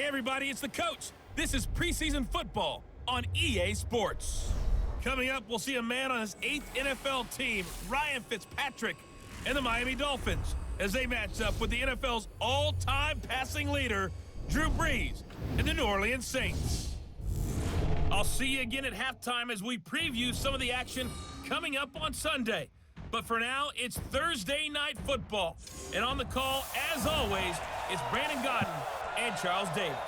Hey everybody, it's the coach. This is preseason football on EA Sports. Coming up, we'll see a man on his 8th NFL team, Ryan Fitzpatrick, and the Miami Dolphins, as they match up with the NFL's all-time passing leader, Drew Brees, and the New Orleans Saints. I'll see you again at halftime as we preview some of the action coming up on Sunday. But for now, it's Thursday Night Football. And on the call, as always, it's Brandon Gaudin and Charles Davis.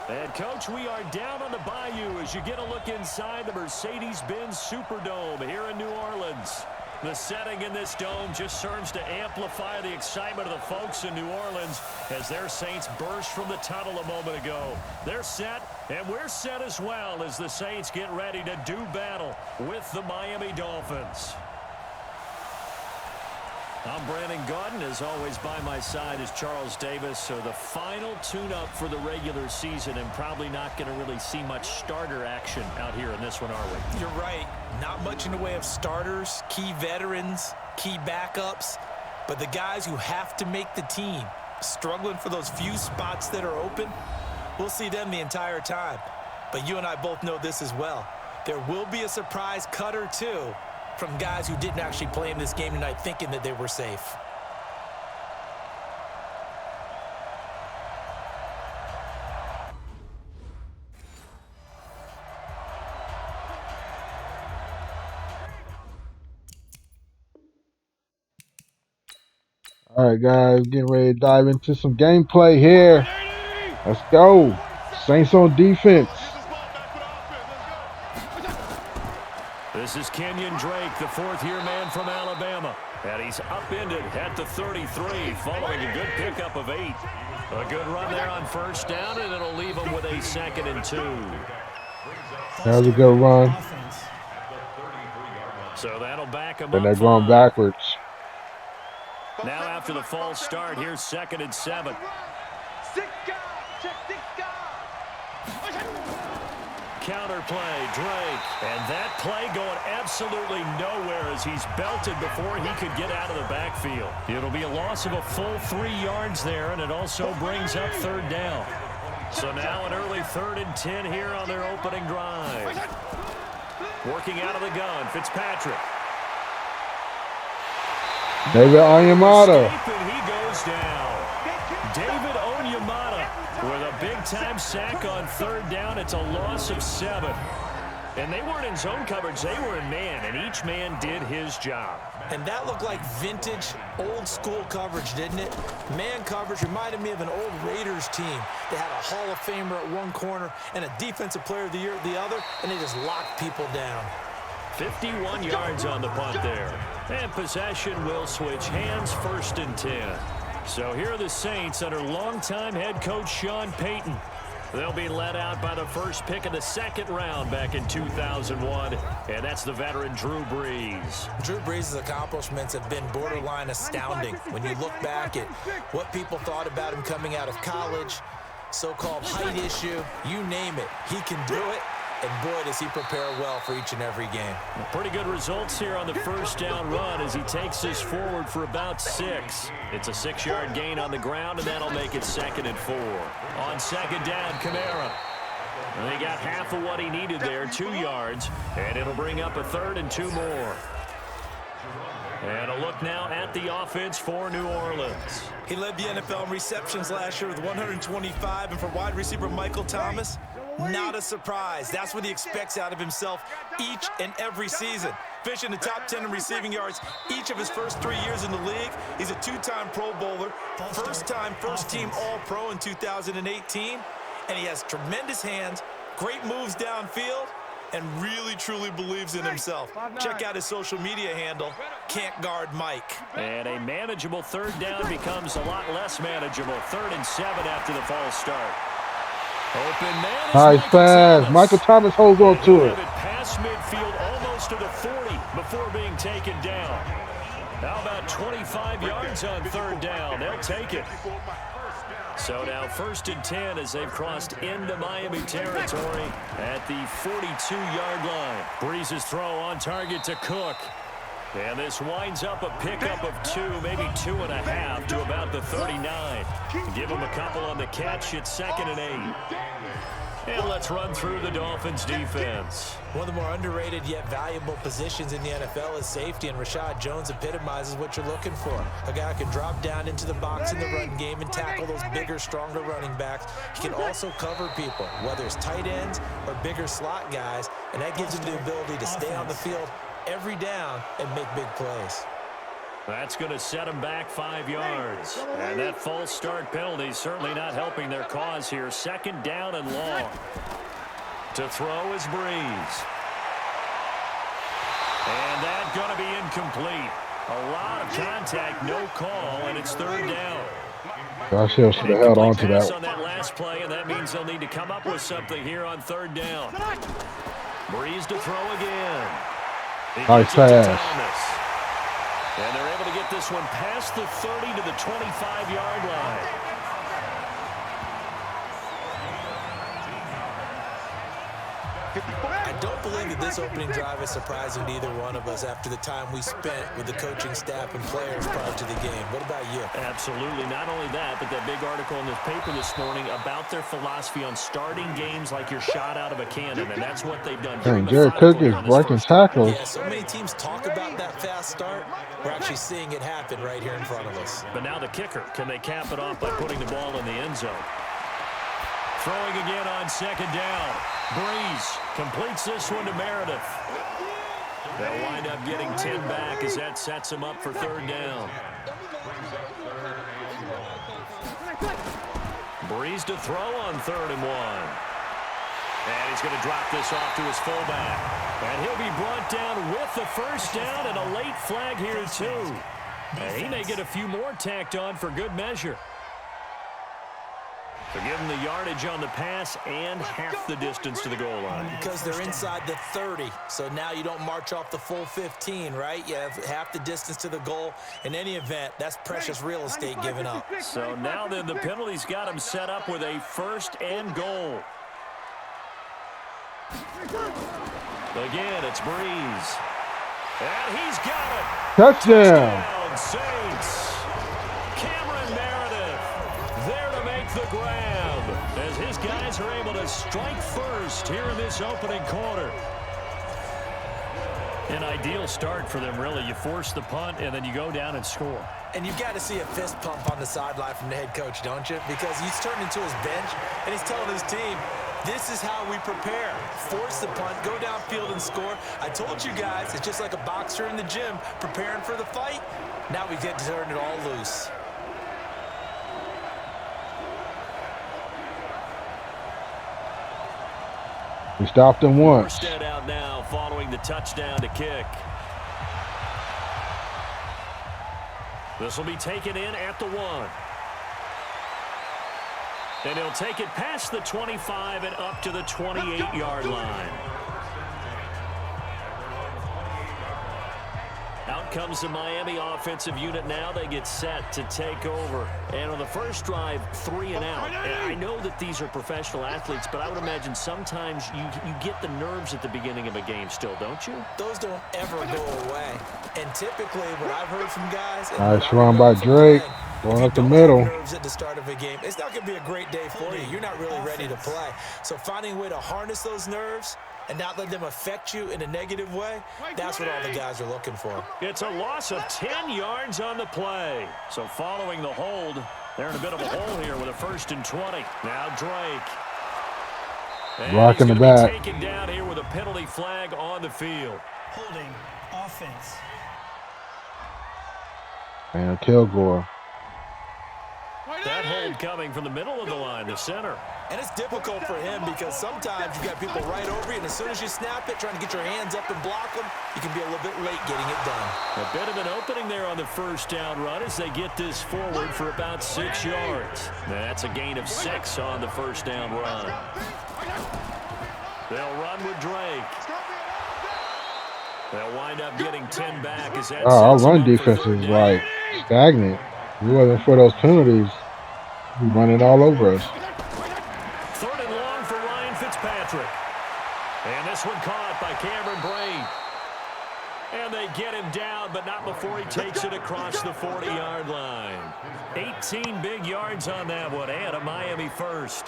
And, Coach, we are down on the bayou as you get a look inside the Mercedes-Benz Superdome here in New Orleans. The setting in this dome just serves to amplify the excitement of the folks in New Orleans as their Saints burst from the tunnel a moment ago. They're set, and we're set as well as the Saints get ready to do battle with the Miami Dolphins. I'm Brandon Gaudin. As always, by my side is Charles Davis. So the final tune-up for the regular season, and probably not going to really see much starter action out here in this one, are we? You're right. Not much in the way of starters, key veterans, key backups, but the guys who have to make the team, struggling for those few spots that are open, we'll see them the entire time. But you and I both know this as well. There will be a surprise cut or two from guys who didn't actually play in this game tonight thinking that they were safe. All right, guys, getting ready to dive into some gameplay here. Let's go. Saints on defense. This is Kenyon Drake, the fourth-year man from Alabama. And he's upended at the 33 following a good pickup of 8. A good run there on first down, and it'll leave him with a 2nd and 2. That was a good run. So that'll back him up. And they're going backwards. Now after the false start, here's 2nd and 7. Counter play, Drake. And that play going absolutely nowhere as he's belted before he could get out of the backfield. It'll be a loss of a full 3 yards there, and it also brings up 3rd down. So now an early 3rd and 10 here on their opening drive. Working out of the gun, Fitzpatrick. David Onyemata. He goes down. David Onyemata with a big-time sack on 3rd down. It's a loss of 7. And they weren't in zone coverage. They were in man, and each man did his job. And that looked like vintage, old-school coverage, didn't it? Man coverage reminded me of an old Raiders team. They had a Hall of Famer at one corner and a Defensive Player of the Year at the other, and they just locked people down. 51 yards on the punt there. And possession will switch hands, 1st and 10. So here are the Saints under longtime head coach Sean Payton. They'll be led out by the first pick of the 2nd round back in 2001, and that's the veteran Drew Brees. Drew Brees' accomplishments have been borderline astounding when you look back at what people thought about him coming out of college, so-called height issue, you name it, he can do it. And boy, does he prepare well for each and every game. Pretty good results here on the first down run as he takes us forward for about 6. It's a 6-yard gain on the ground, and that'll make it 2nd and 4. On 2nd down, Kamara. And they got half of what he needed there, 2 yards, and it'll bring up a 3rd and 2 more. And a look now at the offense for New Orleans. He led the NFL in receptions last year with 125, and for wide receiver Michael Thomas, not a surprise. That's what he expects out of himself each and every season. Finishing the top 10 in receiving yards each of his first 3 years in the league. He's a 2-time Pro Bowler, first-time first-team All-Pro in 2018, and he has tremendous hands, great moves downfield, and really, truly believes in himself. Check out his social media handle, Can't Guard Mike. And a manageable 3rd down becomes a lot less manageable. 3rd and 7 after the false start. Open man. Nice pass. Michael Thomas holds on to it. Past midfield almost to the 40 before being taken down. How about 25 yards on 3rd down? They'll take it. So now 1st and 10 as they've crossed into Miami territory at the 42-yard line. Brees' throw on target to Cook. And this winds up a pickup of 2, maybe 2.5 to about the 39. Give them a couple on the catch. It's 2nd and 8. And let's run through the Dolphins defense. One of the more underrated yet valuable positions in the NFL is safety, and Rashad Jones epitomizes what you're looking for. A guy who can drop down into the box in the run game and tackle those bigger, stronger running backs. He can also cover people, whether it's tight ends or bigger slot guys, and that gives him the ability to stay on the field every down and make big plays. That's going to set them back 5 yards. And that false start penalty is certainly not helping their cause here. 2nd down and long. To throw is Breeze. And that's going to be incomplete. A lot of contact, no call, and it's 3rd down. Josh Hill should have held on to that. On that last play, and that means they'll need to come up with something here on 3rd down. Breeze to throw again. Nice pass. And they're able to get this one past the 30 to the 25-yard line. I don't believe that this opening drive is surprising to either one of us after the time we spent with the coaching staff and players prior to the game. What about you? Absolutely. Not only that, but that big article in the paper this morning about their philosophy on starting games like you're shot out of a cannon, and that's what they've done. Dang, Jared Cook is breaking tackles. Yeah, so many teams talk about that fast start. We're actually seeing it happen right here in front of us. But now the kicker. Can they cap it off by putting the ball in the end zone? Throwing again on 2nd down. Breeze completes this one to Meredith. They'll wind up getting 10 back as that sets him up for 3rd down. Breeze to throw on 3rd and 1. And he's going to drop this off to his fullback. And he'll be brought down with the 1st down and a late flag here too. And he may get a few more tacked on for good measure. They're giving the yardage on the pass and half the distance to the goal line. Because they're inside the 30, so now you don't march off the full 15, right? You have half the distance to the goal. In any event, that's precious real estate given up. So now then the penalty's got him set up with a 1st and goal. Again, it's Breeze. And he's got it. Touchdown. Saints. Cameron Meredith there to make the grab as his guys are able to strike first here in this opening quarter. An ideal start for them, really. You force the punt, and then you go down and score. And you've got to see a fist pump on the sideline from the head coach, don't you? Because he's turned into his bench, and he's telling his team, this is how we prepare. Force the punt, go downfield and score. I told you guys, it's just like a boxer in the gym preparing for the fight. Now we get to turn it all loose. We stopped him once. First out now following the touchdown to kick. This will be taken in at the 1. And he'll take it past the 25 and up to the 28-yard line. Out comes the Miami offensive unit now. They get set to take over. And on the first drive, 3 and out. And I know that these are professional athletes, but I would imagine sometimes you get the nerves at the beginning of a game still, don't you? Those don't ever go away. And typically what I've heard from guys... Nice run by Drake. Going up the middle. Nerves at the start of a game, it's not going to be a great day for you. You're not really ready to play. So finding a way to harness those nerves and not let them affect you in a negative way, that's what all the guys are looking for. It's a loss of 10 yards on the play. So following the hold, they're in a bit of a hole here with a 1st and 20. Now Drake. Rocking the back. Taken down here with a penalty flag on the field. Holding offense. And Kilgore. That hold coming from the middle of the line, the center. And it's difficult for him because sometimes you've got people right over you, and as soon as you snap it, trying to get your hands up and block them, you can be a little bit late getting it done. A bit of an opening there on the 1st down run as they get this forward for about 6 yards. That's a gain of 6 on the 1st down run. They'll run with Drake. They'll wind up getting 10 back as that Our run defense is like stagnant. If it wasn't for those penalties, we're running all over us. 3rd and long for Ryan Fitzpatrick. And this one caught by Cameron Braid. And they get him down, but not before he takes it across the 40-yard line. 18 big yards on that one, and a Miami first.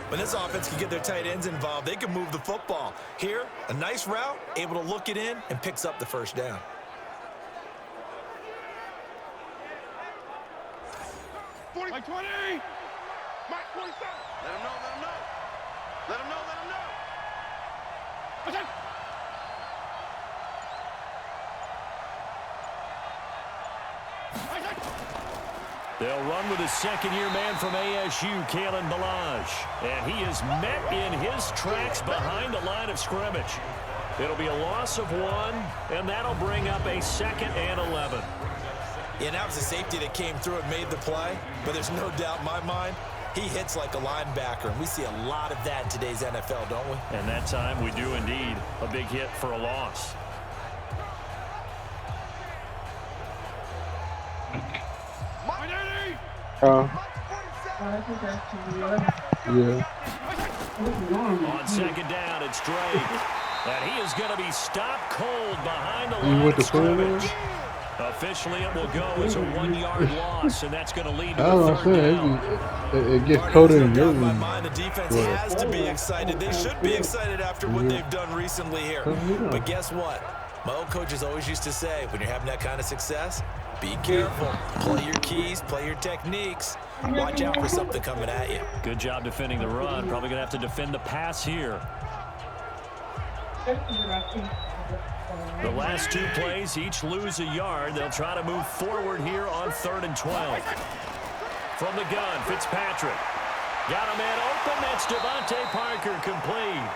When this offense can get their tight ends involved, they can move the football. Here, a nice route, able to look it in, and picks up the first down. Like 20! Mike, 47! Let him know, let him know. Let him know, let him know. Attack! They'll run with a second-year man from ASU, Kalen Ballage. And he is met in his tracks behind the line of scrimmage. It'll be a loss of 1, and that'll bring up a 2nd and 11. Yeah, that was a safety that came through and made the play, but there's no doubt in my mind, he hits like a linebacker, and we see a lot of that in today's NFL, don't we? And that time we do indeed. A big hit for a loss. Yeah. On second down, it's Drake. And he is going to be stopped cold behind the You line with of the field? scrimmage. Officially, it will go as a 1-yard loss, and that's going to lead to I a don't third know. down. It gets colder in No your doubt in my room. mind, the defense Well. has to be excited. They should be excited after what they've done recently here. But guess what? My old coaches always used to say, when you're having that kind of success, be careful. Play your keys, play your techniques. Watch out for something coming at you. Good job defending the run. Probably going to have to defend the pass here. The last 2 plays, each lose a yard. They'll try to move forward here on 3rd and 12. From the gun, Fitzpatrick. Got a man open. That's Devontae Parker complete.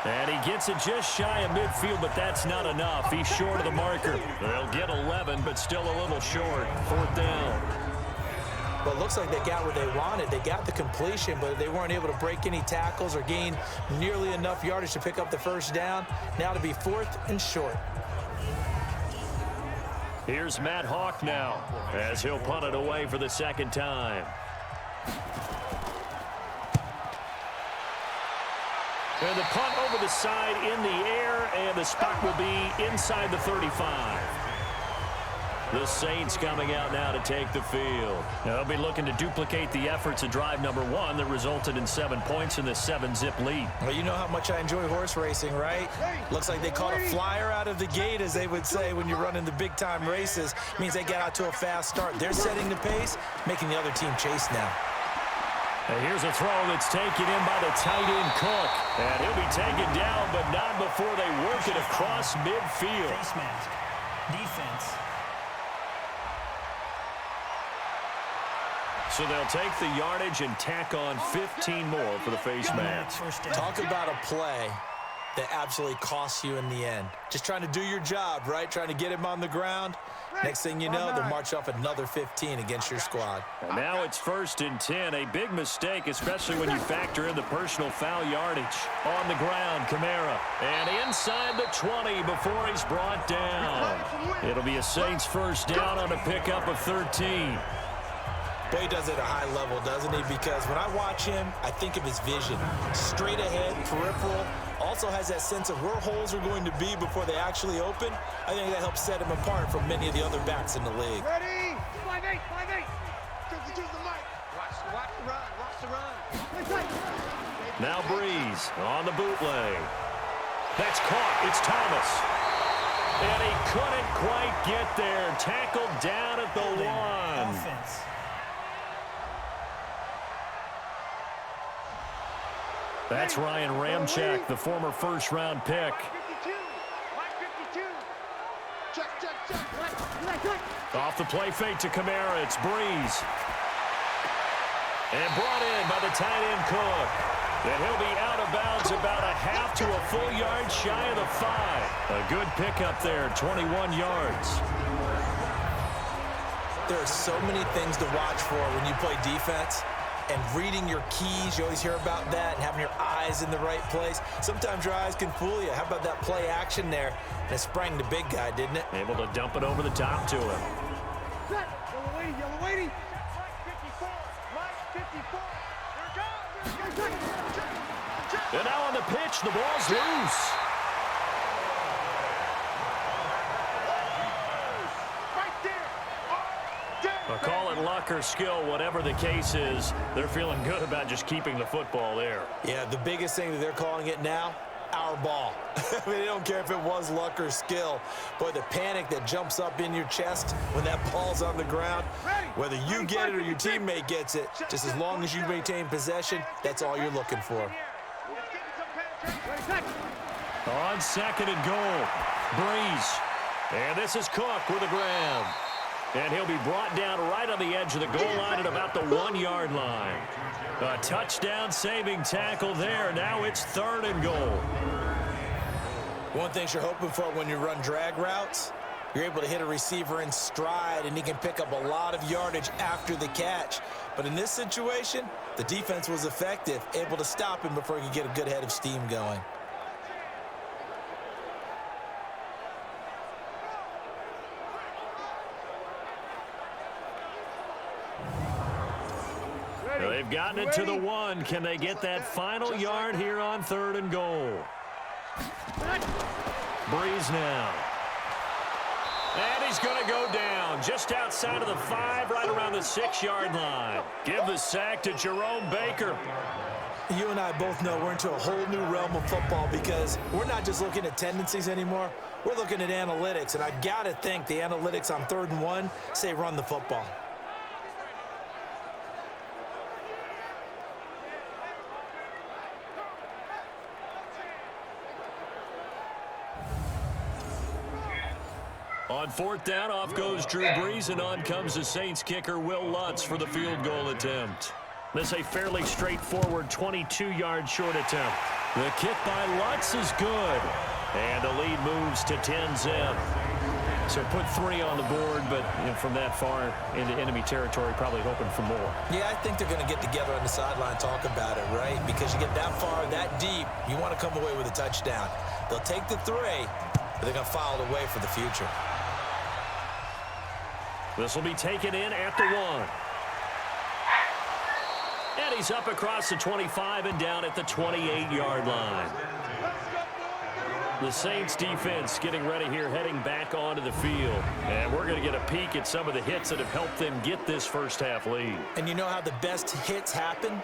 And he gets it just shy of midfield, but that's not enough. He's short of the marker. They'll get 11, but still a little short. 4th down. But it looks like they got what they wanted. They got the completion, but they weren't able to break any tackles or gain nearly enough yardage to pick up the first down. Now to be 4th and short. Here's Matt Hawk now as he'll punt it away for the 2nd time. And the punt over the side in the air, and the spot will be inside the 35. The Saints coming out now to take the field. They'll be looking to duplicate the efforts of drive number 1 that resulted in 7 points in the 7-zip lead. Well, you know how much I enjoy horse racing, right? Looks like they caught a flyer out of the gate, as they would say when you're running the big-time races. Means they get out to a fast start. They're setting the pace, making the other team chase now. And here's a throw that's taken in by the tight end Cook. And he'll be taken down, but not before they work it across midfield. Face mask. Defense. So they'll take the yardage and tack on 15 more for the face mask. Talk about a play that absolutely costs you in the end. Just trying to do your job, right? Trying to get him on the ground. Next thing you know, they'll march off another 15 against your squad. And now it's 1st and 10. A big mistake, especially when you factor in the personal foul yardage. On the ground, Kamara. And inside the 20 before he's brought down. It'll be a Saints first down on a pickup of 13. Boy, he does it at a high level, doesn't he? Because when I watch him, I think of his vision. Straight ahead, peripheral. Also has that sense of where holes are going to be before they actually open. I think that helps set him apart from many of the other backs in the league. Ready? 5-8, 5-8. Choose the mic. Watch the run. Now Breeze on the bootleg. That's caught. It's Thomas. And he couldn't quite get there. Tackled down at the 1. Offense. That's Ryan Ramczyk, the former first-round pick. 52. Mike 52. Check. Off the play fake to Kamara, it's Breeze. And brought in by the tight end Cook. And he'll be out of bounds about a half to a full yard shy of the 5. A good pickup there, 21 yards. There are so many things to watch for when you play defense. And reading your keys, you always hear about that, and having your eyes in the right place. Sometimes your eyes can fool you. How about that play action there? And it sprang the big guy, didn't it? Able to dump it over the top to him. Yellow lady. Mike 54. Mike 54. There it goes. And now on the pitch, the ball's loose. luck or skill, whatever the case is, they're feeling good about just keeping the football there. Yeah, the biggest thing that they're calling it now, our ball. I mean, they don't care if it was luck or skill. Boy, the panic that jumps up in your chest when that ball's on the ground, whether you get it or your teammate gets it, just as long as you maintain possession, that's all you're looking for. On second and goal, Breeze. And this is Cook with a grab. And he'll be brought down right on the edge of the goal line at about the 1-yard line. A touchdown-saving tackle there. Now it's 3rd and goal. One thing you're hoping for when you run drag routes, you're able to hit a receiver in stride, and he can pick up a lot of yardage after the catch. But in this situation, the defense was effective, able to stop him before he could get a good head of steam going. They've gotten it to the 1. Can they get that final yard here on 3rd and goal? Breeze now. And he's going to go down just outside of the 5, right around the 6-yard line. Give the sack to Jerome Baker. You and I both know we're into a whole new realm of football because we're not just looking at tendencies anymore. We're looking at analytics, and I've got to think the analytics on 3rd and 1 say run the football. On 4th down, off goes Drew Brees, and on comes the Saints kicker, Will Lutz, for the field goal attempt. This is a fairly straightforward 22-yard short attempt. The kick by Lutz is good, and the lead moves to 10-zip. So put 3 on the board, but from that far into enemy territory, probably hoping for more. Yeah, I think they're going to get together on the sideline and talk about it, right? Because you get that far, that deep, you want to come away with a touchdown. They'll take the 3, but they're going to file it away for the future. This will be taken in at the 1. And he's up across the 25 and down at the 28-yard line. The Saints defense getting ready here, heading back onto the field. And we're going to get a peek at some of the hits that have helped them get this first-half lead. And you know how the best hits happen?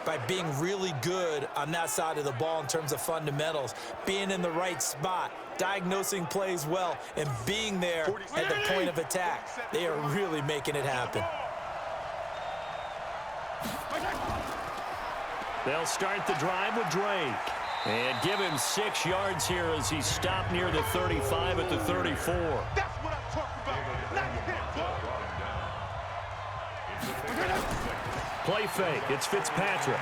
By being really good on that side of the ball in terms of fundamentals, being in the right spot, diagnosing plays well, and being there at the point of attack. They are really making it happen. They'll start the drive with Drake. And give him 6 yards here as he stopped near the 35 at the 34. That's what I'm talking about. Not hit, Play fake. It's Fitzpatrick.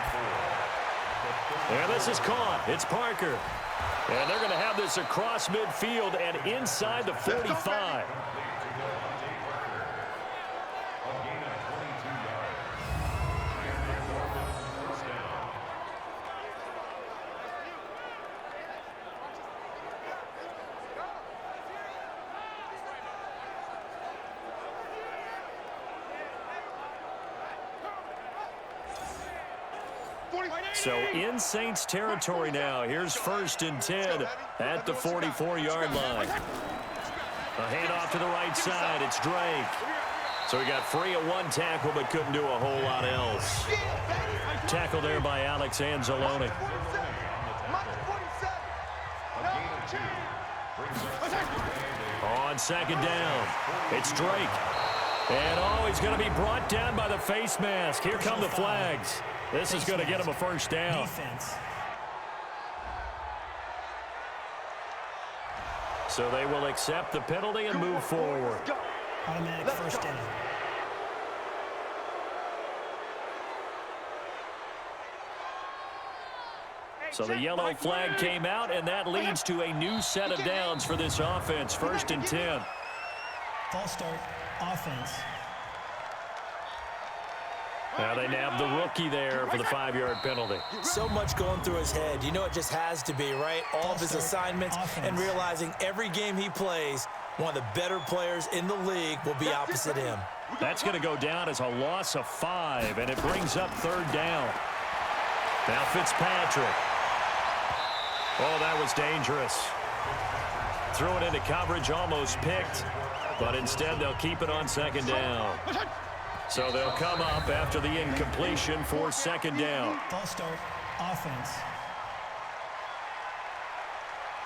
And this is caught. It's Parker. And they're going to have this across midfield and inside the 45. So in Saints territory now. Here's 1st and 10 at the 44-yard line. A handoff to the right side. It's Drake. So he got free of 1 tackle but couldn't do a whole lot else. Tackle there by Alex Anzalone. On 2nd down, it's Drake. And he's going to be brought down by the face mask. Here come the flags. This is going to get him a first down. Defense. So they will accept the penalty and move forward. Automatic first down. So the yellow flag came out, and that leads to a new set of downs for this offense. 1st and 10. False start. Offense. Now they nab the rookie there for the 5-yard penalty. So much going through his head. You know it just has to be, right? All of his assignments and realizing every game he plays, one of the better players in the league will be opposite him. That's going to go down as a loss of 5, and it brings up 3rd down. Now Fitzpatrick. Oh, that was dangerous. Threw it into coverage, almost picked, but instead they'll keep it on 2nd down. So they'll come up after the incompletion for second down. False start, offense.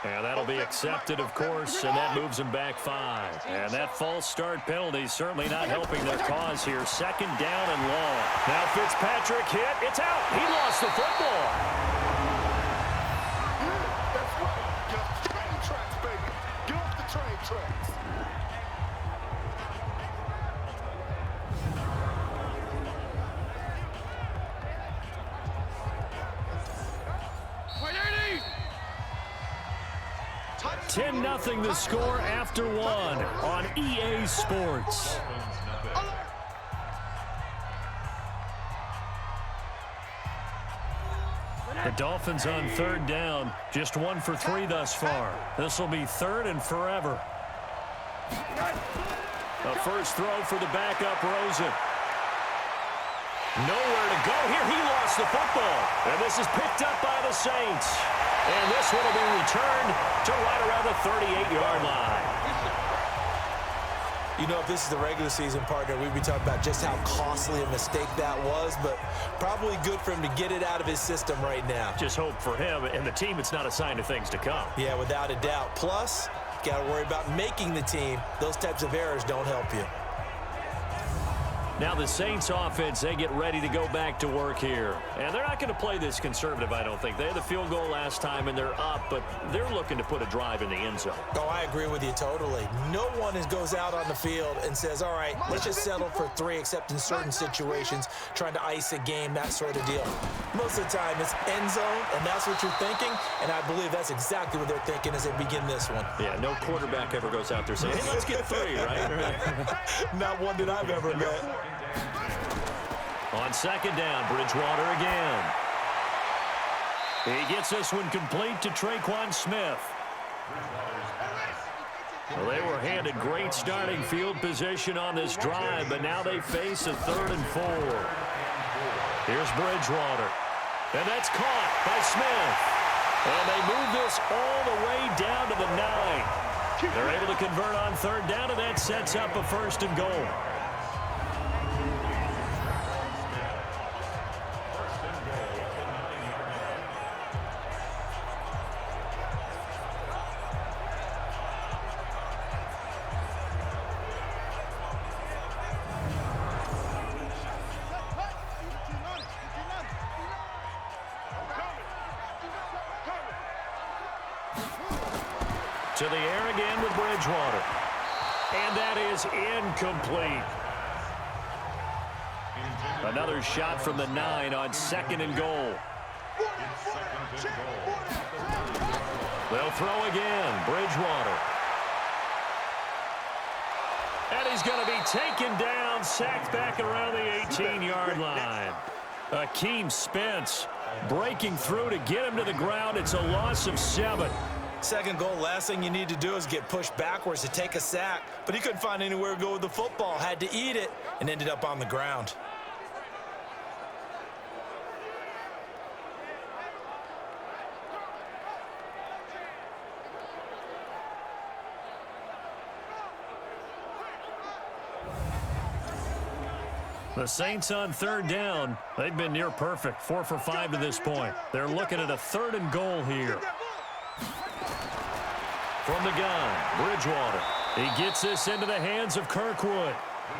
And that'll be accepted, of course, and that moves them back 5. And that false start penalty certainly not helping their cause here. Second down and long. Now Fitzpatrick hit. It's out. He lost the football. That's right. Get off the train tracks, baby. Get off the train tracks. Wait, 10-0 the score after 1 on EA Sports. The Dolphins on third down, just 1 for 3 thus far. This will be third and forever. A first throw for the backup, Rosen. Nowhere to go here. He lost the football. And this is picked up by the Saints. And this one will be returned to right around the 38-yard line. You know, if this is the regular season, partner, we'd be talking about just how costly a mistake that was, but probably good for him to get it out of his system right now. Just hope for him and the team it's not a sign of things to come. Yeah, without a doubt. Plus, you got to worry about making the team. Those types of errors don't help you. Now the Saints offense, they get ready to go back to work here. And they're not going to play this conservative, I don't think. They had the field goal last time, and they're up, but they're looking to put a drive in the end zone. Oh, I agree with you totally. No one goes out on the field and says, all right, let's just settle for 3, except in certain situations, trying to ice a game, that sort of deal. Most of the time, it's end zone, and that's what you're thinking, and I believe that's exactly what they're thinking as they begin this one. Yeah, no quarterback ever goes out there saying, hey, let's get 3, right? Not one that I've ever met. On second down, Bridgewater again. He gets this one complete to Traquan Smith. Well, they were handed great starting field position on this drive, but now they face a 3rd and 4. Here's Bridgewater. And that's caught by Smith. And they move this all the way down to the 9. They're able to convert on third down, and that sets up a 1st and goal. To the air again with Bridgewater. And that is incomplete. Another shot from the 9 on 2nd and goal. They'll throw again. Bridgewater. And he's going to be taken down, sacked back around the 18-yard line. Akeem Spence breaking through to get him to the ground. It's a loss of 7. 2nd goal, last thing you need to do is get pushed backwards to take a sack. But he couldn't find anywhere to go with the football. Had to eat it and ended up on the ground. The Saints on third down. They've been near perfect. 4 for 5 to this point. They're looking at a 3rd and goal here. From the gun, Bridgewater. He gets this into the hands of Kirkwood.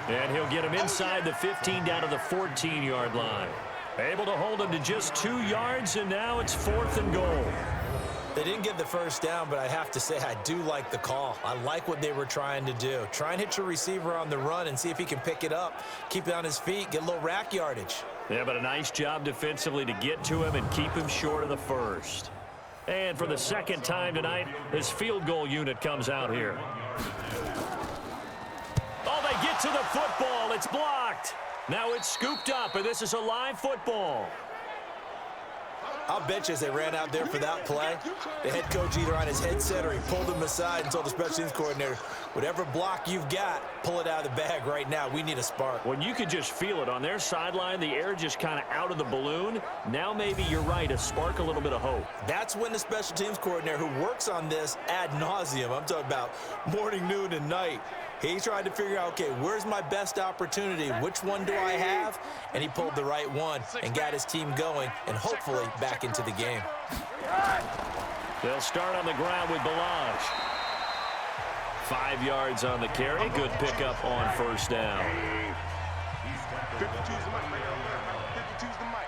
And he'll get him inside the 15 down to the 14-yard line. Able to hold him to just 2 yards, and now it's 4th and goal. They didn't get the first down, but I have to say I do like the call. I like what they were trying to do. Try and hit your receiver on the run and see if he can pick it up, keep it on his feet, get a little rack yardage. Yeah, but a nice job defensively to get to him and keep him short of the first. And for the 2nd time tonight, his field goal unit comes out here. Oh, they get to the football. It's blocked. Now it's scooped up, and this is a live football. I'll bet you as they ran out there for that play, the head coach either on his headset or he pulled him aside and told the special teams coordinator, whatever block you've got, pull it out of the bag right now. We need a spark. When you could just feel it on their sideline, the air just kind of out of the balloon. Now maybe you're right, a spark, a little bit of hope. That's when the special teams coordinator who works on this ad nauseum, I'm talking about morning, noon, and night, He tried to figure out, okay, where's my best opportunity? Which one do I have? And he pulled the right one and got his team going and hopefully back into the game. They'll start on the ground with Balaj. 5 yards on the carry. Good pickup on first down. 52's the mic. 52's the mic.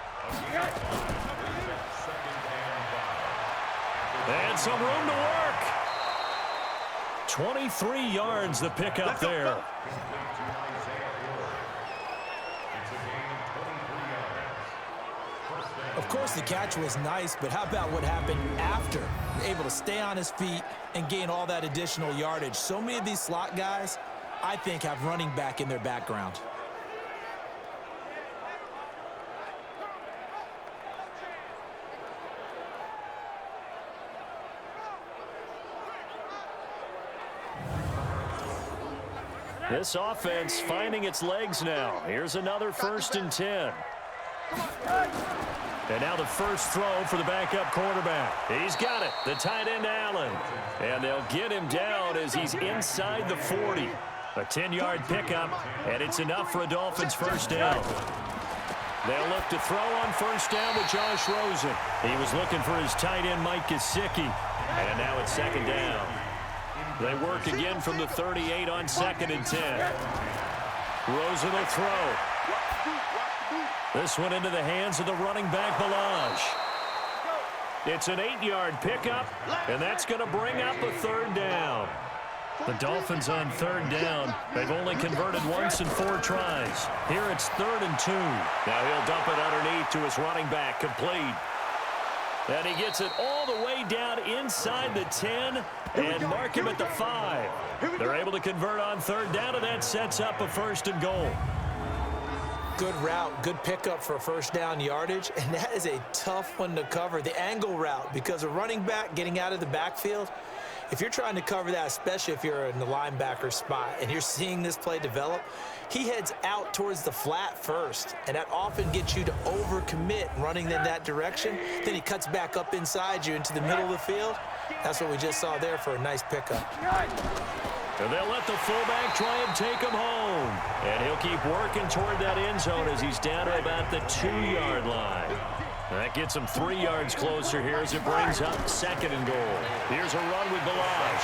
And some room to work. 23 yards the pickup there. Of course, the catch was nice, but how about what happened after? Able to stay on his feet and gain all that additional yardage. So many of these slot guys, I think, have running back in their background. This offense finding its legs now. Here's another 1st and 10. And now the first throw for the backup quarterback. He's got it. The tight end, Allen. And they'll get him down as he's inside the 40. A 10-yard pickup, and it's enough for a Dolphins first down. They'll look to throw on first down with Josh Rosen. He was looking for his tight end, Mike Gesicki. And now it's 2nd down. They work again from the 38 on 2nd and 10. Rosen will throw. This one into the hands of the running back, Balaj. It's an 8-yard pickup, and that's going to bring up a 3rd down. The Dolphins on 3rd down. They've only converted once in 4 tries. Here it's 3rd and 2. Now he'll dump it underneath to his running back, complete. And he gets it all the way down inside the 10 and mark him at the 5. They're able to convert on 3rd down, and that sets up a 1st and goal. Good route, good pickup for first down yardage, and that is a tough one to cover, the angle route, because a running back getting out of the backfield, if you're trying to cover that, especially if you're in the linebacker spot and you're seeing this play develop, he heads out towards the flat first, and that often gets you to overcommit running in that direction. Then he cuts back up inside you into the middle of the field. That's what we just saw there for a nice pickup. And they'll let the fullback try and take him home. And he'll keep working toward that end zone as he's down to about the 2-yard line. That gets him 3 yards closer here as it brings up 2nd and goal. Here's a run with Balaj.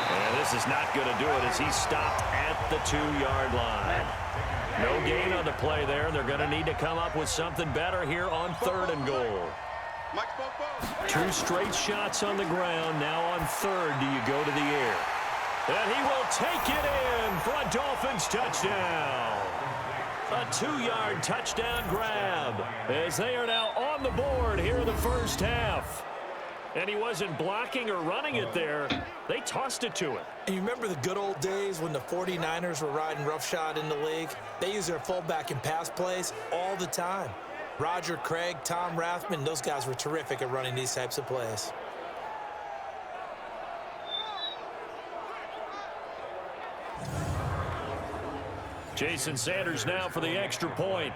And this is not going to do it as he's stopped at the 2-yard line. No gain on the play there. They're going to need to come up with something better here on 3rd and goal. 2 straight shots on the ground. Now on 3rd, do you go to the air? And he will take it in for a Dolphins touchdown. A 2-yard touchdown grab as they are now on the board here in the first half. And he wasn't blocking or running it there. They tossed it to him. And you remember the good old days when the 49ers were riding roughshod in the league? They used their fullback in pass plays all the time. Roger Craig, Tom Rathman, those guys were terrific at running these types of plays. Jason Sanders now for the extra point.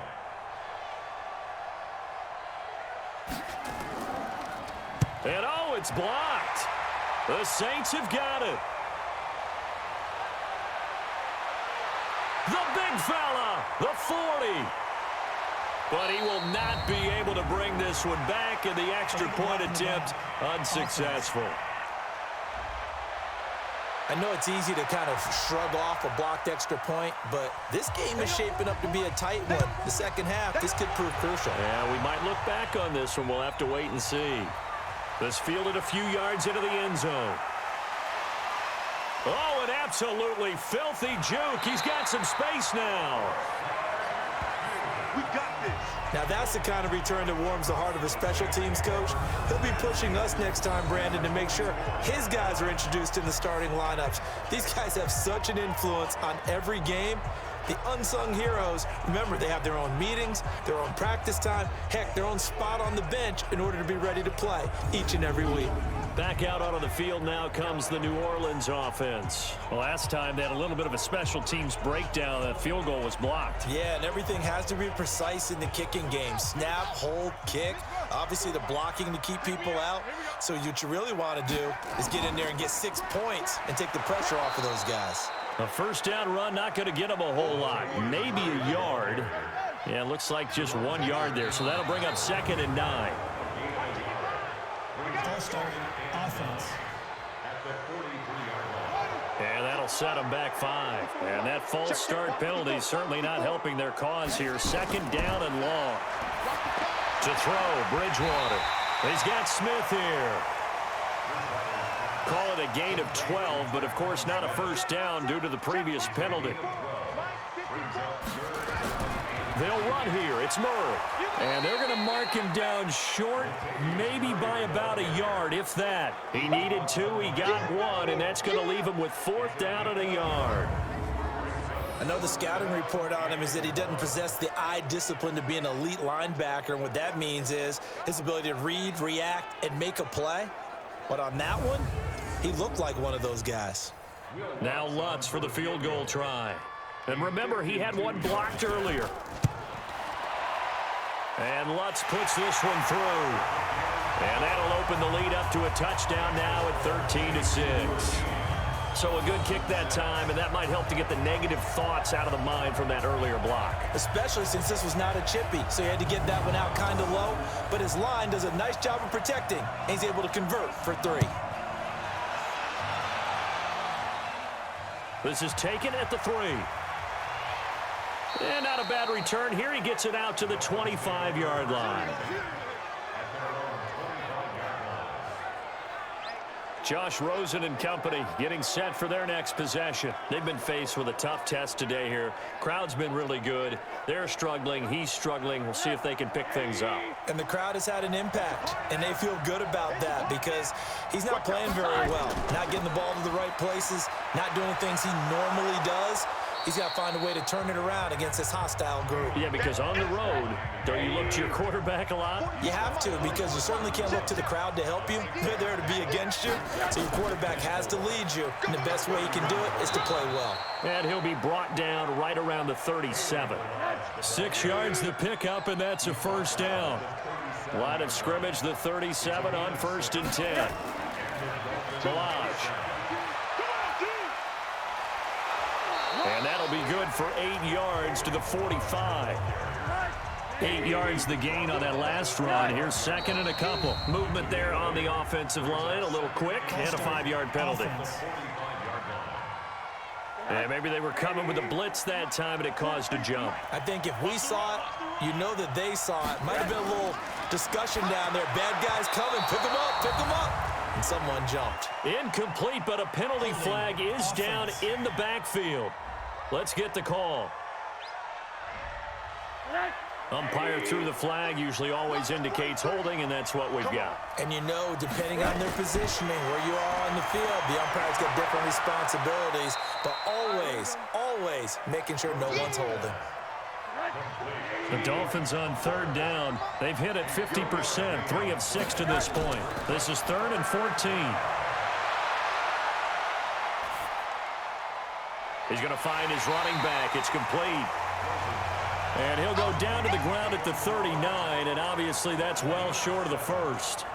And oh, it's blocked. The Saints have got it. The big fella, the 40. But he will not be able to bring this one back, and the extra point attempt unsuccessful. I know it's easy to kind of shrug off a blocked extra point, but this game is shaping up to be a tight one. The second half, this could prove crucial. Yeah, we might look back on this one. We'll have to wait and see. This fielded a few yards into the end zone. Oh, an absolutely filthy juke. He's got some space now. We got this. Now that's the kind of return that warms the heart of a special teams coach. He'll be pushing us next time, Brandon, to make sure his guys are introduced in the starting lineups. These guys have such an influence on every game. The unsung heroes, remember, they have their own meetings, their own practice time, heck, their own spot on the bench in order to be ready to play each and every week. Back out onto the field now comes the New Orleans offense. Last time they had a little bit of a special teams breakdown. That field goal was blocked. Yeah, and everything has to be precise in the kicking game. Snap, hold, kick. Obviously the blocking to keep people out. So what you really want to do is get in there and get 6 points and take the pressure off of those guys. A first down run, not going to get him a whole lot. Maybe a yard. Yeah, it looks like just 1 yard there. So that'll bring up 2nd and 9. False start, offense. And that'll set them back 5. And that false start penalty certainly not helping their cause here. 2nd down and long. To throw, Bridgewater. He's got Smith here. Call it a gain of 12, but of course not a first down due to the previous penalty. They'll run here. It's Murray. And they're going to mark him down short, maybe by about a yard, if that. He needed 2. He got 1, and that's going to leave him with 4th down and a yard. Another scouting report on him is that he doesn't possess the eye discipline to be an elite linebacker, and what that means is his ability to read, react, and make a play. But on that one, he looked like one of those guys. Now Lutz for the field goal try. And remember, he had one blocked earlier. And Lutz puts this one through. And that'll open the lead up to a touchdown now at 13-6. So a good kick that time, and that might help to get the negative thoughts out of the mind from that earlier block. Especially since this was not a chippy, so he had to get that one out kind of low. But his line does a nice job of protecting, and he's able to convert for 3. This is taken at the 3. And not a bad return here. He gets it out to the 25-yard line. Josh Rosen and company getting set for their next possession. They've been faced with a tough test today here. Crowd's been really good. They're struggling. He's struggling. We'll see if they can pick things up. And the crowd has had an impact, and they feel good about that because he's not playing very well. Not getting the ball to the right places, not doing things he normally does. He's got to find a way to turn it around against this hostile group. Yeah, because on the road, don't you look to your quarterback a lot? You have to, because you certainly can't look to the crowd to help you. They're there to be against you, so your quarterback has to lead you. And the best way he can do it is to play well. And he'll be brought down right around the 37. 6 yards the pickup, and that's a first down. Line of scrimmage, the 37 on 1st and 10. Balaj. And that'll be good for 8 yards to the 45. 8 yards the gain on that last run. Here's 2nd and a couple. Movement there on the offensive line. A little quick and a 5-yard penalty. And maybe they were coming with a blitz that time and it caused a jump. I think if we saw it, you know that they saw it. Might have been a little discussion down there. Bad guys coming. Pick them up. Pick them up. And someone jumped. Incomplete, but a penalty flag is down in the backfield. Let's get the call. Umpire threw the flag, usually always indicates holding, and that's what we've got. And you know, depending on their positioning, where you are on the field, the umpire's got different responsibilities, but always making sure no one's holding. The Dolphins on 3rd down. They've hit it 50%, 3 of 6 to this point. This is 3rd and 14. He's going to find his running back. It's complete. And he'll go down to the ground at the 39, and obviously that's well short of the first.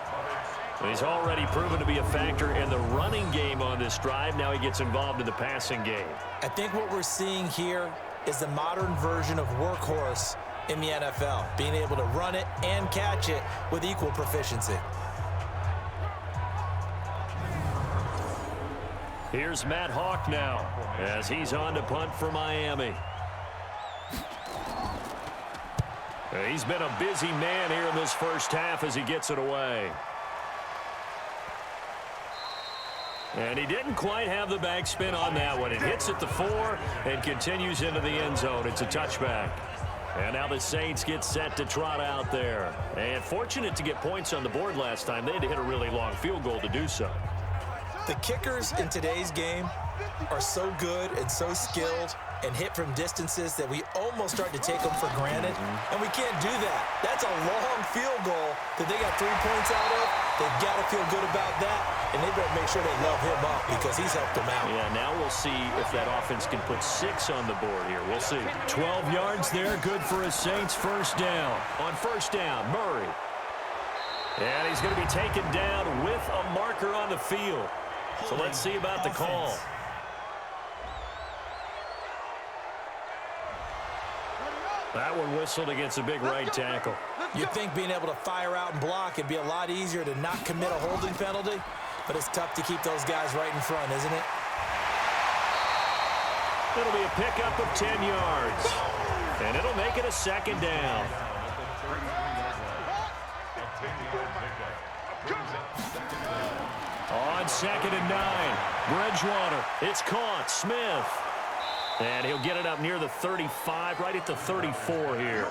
He's already proven to be a factor in the running game on this drive. Now he gets involved in the passing game. I think what we're seeing here is the modern version of workhorse in the NFL, being able to run it and catch it with equal proficiency. Here's Matt Hawk now as he's on to punt for Miami. He's been a busy man here in this first half as he gets it away. And he didn't quite have the backspin on that one. It hits at the 4 and continues into the end zone. It's a touchback. And now the Saints get set to trot out there. And fortunate to get points on the board last time. They had to hit a really long field goal to do so. The kickers in today's game are so good and so skilled and hit from distances that we almost start to take them for granted. And we can't do that. That's a long field goal that they got 3 points out of. They've got to feel good about that, and they better make sure they love him up because he's helped them out. Yeah, now we'll see if that offense can put 6 on the board here. We'll see. 12 yards there, good for a Saints first down. On first down, Murray. And he's going to be taken down with a marker on the field. So let's see about the call. That one whistled against a big right tackle. You'd think being able to fire out and block it'd be a lot easier to not commit a holding penalty, but it's tough to keep those guys right in front, isn't it? It'll be a pickup of 10 yards, and it'll make it a second down. On 2nd and 9, Bridgewater. It's caught. Smith. And he'll get it up near the 35, right at the 34 here.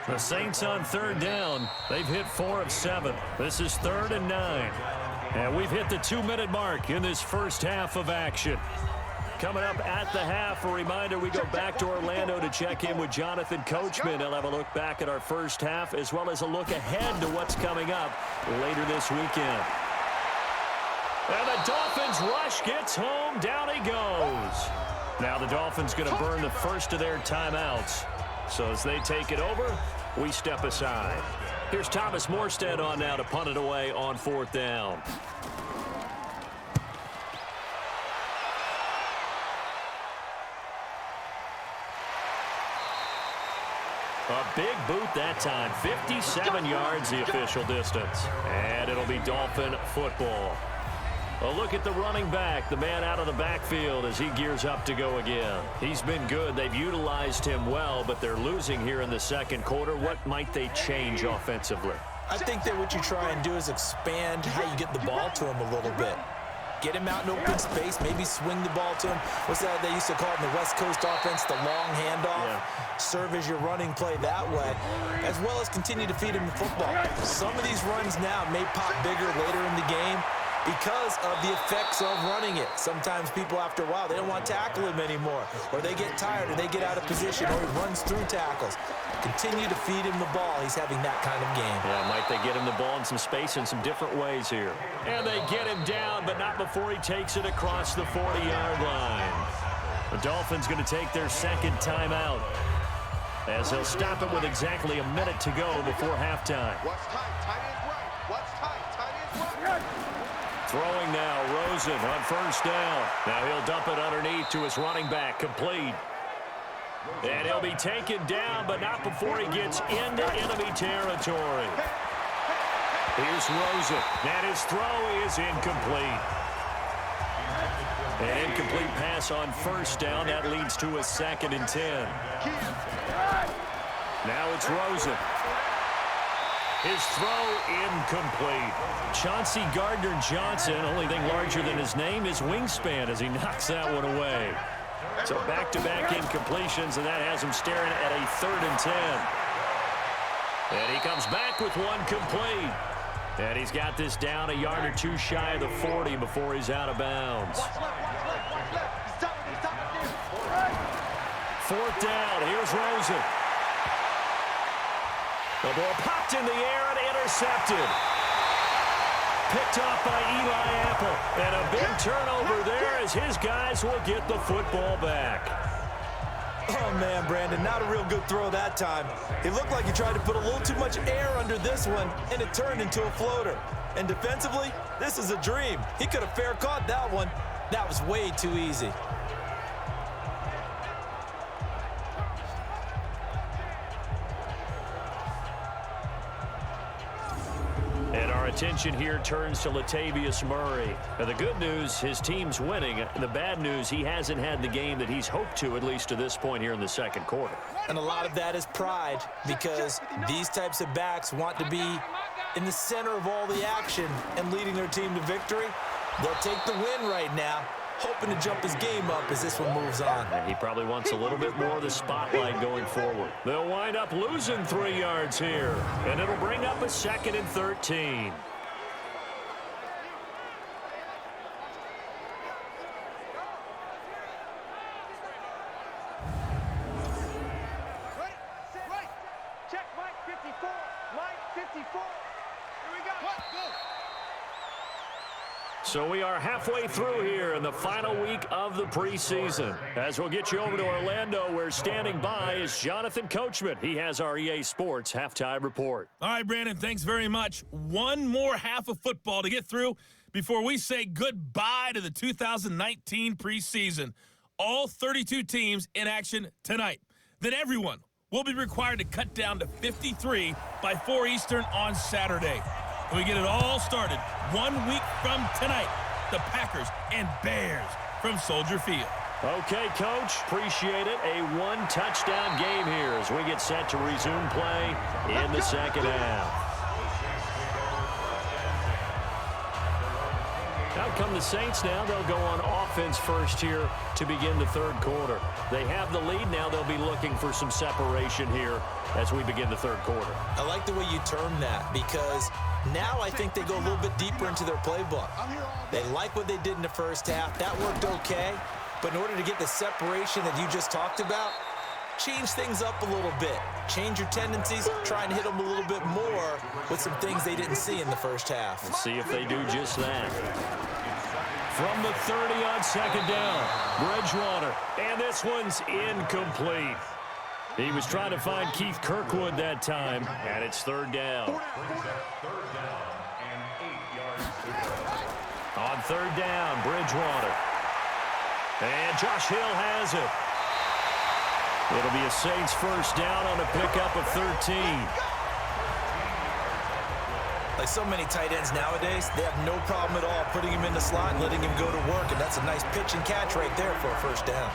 The Saints on 3rd down. They've hit 4 of 7. This is 3rd and 9. And we've hit the 2-minute mark in this first half of action. Coming up at the half, a reminder, we go back to Orlando to check in with Jonathan Coachman. He'll have a look back at our first half as well as a look ahead to what's coming up later this weekend. And the Dolphins rush gets home. Down he goes. Now the Dolphins going to burn the first of their timeouts. So as they take it over, we step aside. Here's Thomas Morstead on now to punt it away on 4th down. A big boot that time. 57 yards the official distance. And it'll be Dolphin football. A look at the running back, the man out of the backfield as he gears up to go again. He's been good. They've utilized him well, but they're losing here in the second quarter. What might they change offensively? I think that what you try and do is expand how you get the ball to him a little bit. Get him out in open space, maybe swing the ball to him. What's that they used to call it in the West Coast offense, the long handoff? Yeah. Serve as your running play that way, as well as continue to feed him the football. Some of these runs now may pop bigger later in the game because of the effects of running it. Sometimes people, after a while, they don't want to tackle him anymore, or they get tired, or they get out of position, or he runs through tackles. Continue to feed him the ball. He's having that kind of game. Yeah, might they get him the ball in some space in some different ways here. And they get him down, but not before he takes it across the 40-yard line. The Dolphins going to take their second timeout as they'll stop it with exactly a minute to go before halftime. What's tight? Tight is right. What's tight? Tight is right. Throwing now, Rosen on 1st down. Now he'll dump it underneath to his running back, complete. And he'll be taken down, but not before he gets into enemy territory. Here's Rosen, and his throw is incomplete. An incomplete pass on 1st down. That leads to a 2nd and 10. Now it's Rosen. His throw incomplete. Chauncey Gardner-Johnson, only thing larger than his name is wingspan as he knocks that one away. So back-to-back incompletions, and that has him staring at a 3rd and 10. And he comes back with one complete. And he's got this down a yard or two shy of the 40 before he's out of bounds. 4th down, here's Rosen. The ball popped in the air and intercepted. Picked off by Eli Apple. And a big turnover there as his guys will get the football back. Oh, man, Brandon, not a real good throw that time. It looked like he tried to put a little too much air under this one, and it turned into a floater. And defensively, this is a dream. He could have fair caught that one. That was way too easy. And our attention here turns to Latavius Murray. Now, the good news, his team's winning. The bad news, he hasn't had the game that he's hoped to, at least to this point here in the second quarter. And a lot of that is pride, because these types of backs want to be in the center of all the action and leading their team to victory. They'll take the win right now, hoping to jump his game up as this one moves on. And he probably wants a little bit more of the spotlight going forward. They'll wind up losing 3 yards here, and it'll bring up a 2nd and 13. Right. Check Mike 54. Mike 54. Here we go. What? Go. So we are halfway through here in the final week of the preseason. As we'll get you over to Orlando, where standing by is Jonathan Coachman. He has our EA Sports halftime report. All right, Brandon, thanks very much. One more half of football to get through before we say goodbye to the 2019 preseason. All 32 teams in action tonight. Then everyone will be required to cut down to 53 by 4 Eastern on Saturday. And we get it all started 1 week from tonight. The Packers and Bears from Soldier Field. Okay, Coach, appreciate it. A one-touchdown game here as we get set to resume play in the second half. Out come the Saints now. They'll go on offense first here to begin the third quarter. They have the lead. Now they'll be looking for some separation here as we begin the third quarter. I like the way you term that because now I think they go a little bit deeper into their playbook. They like what they did in the first half. That worked okay. But in order to get the separation that you just talked about, change things up a little bit. Change your tendencies, try and hit them a little bit more with some things they didn't see in the first half. Let's see if they do just that. From the 30 on second down, Bridgewater, and this one's incomplete. He was trying to find Keith Kirkwood that time, and it's third down. On third down, Bridgewater. And Josh Hill has it. It'll be a Saints first down on a pickup of 13. Like so many tight ends nowadays, they have no problem at all putting him in the slot and letting him go to work, and that's a nice pitch and catch right there for a first down.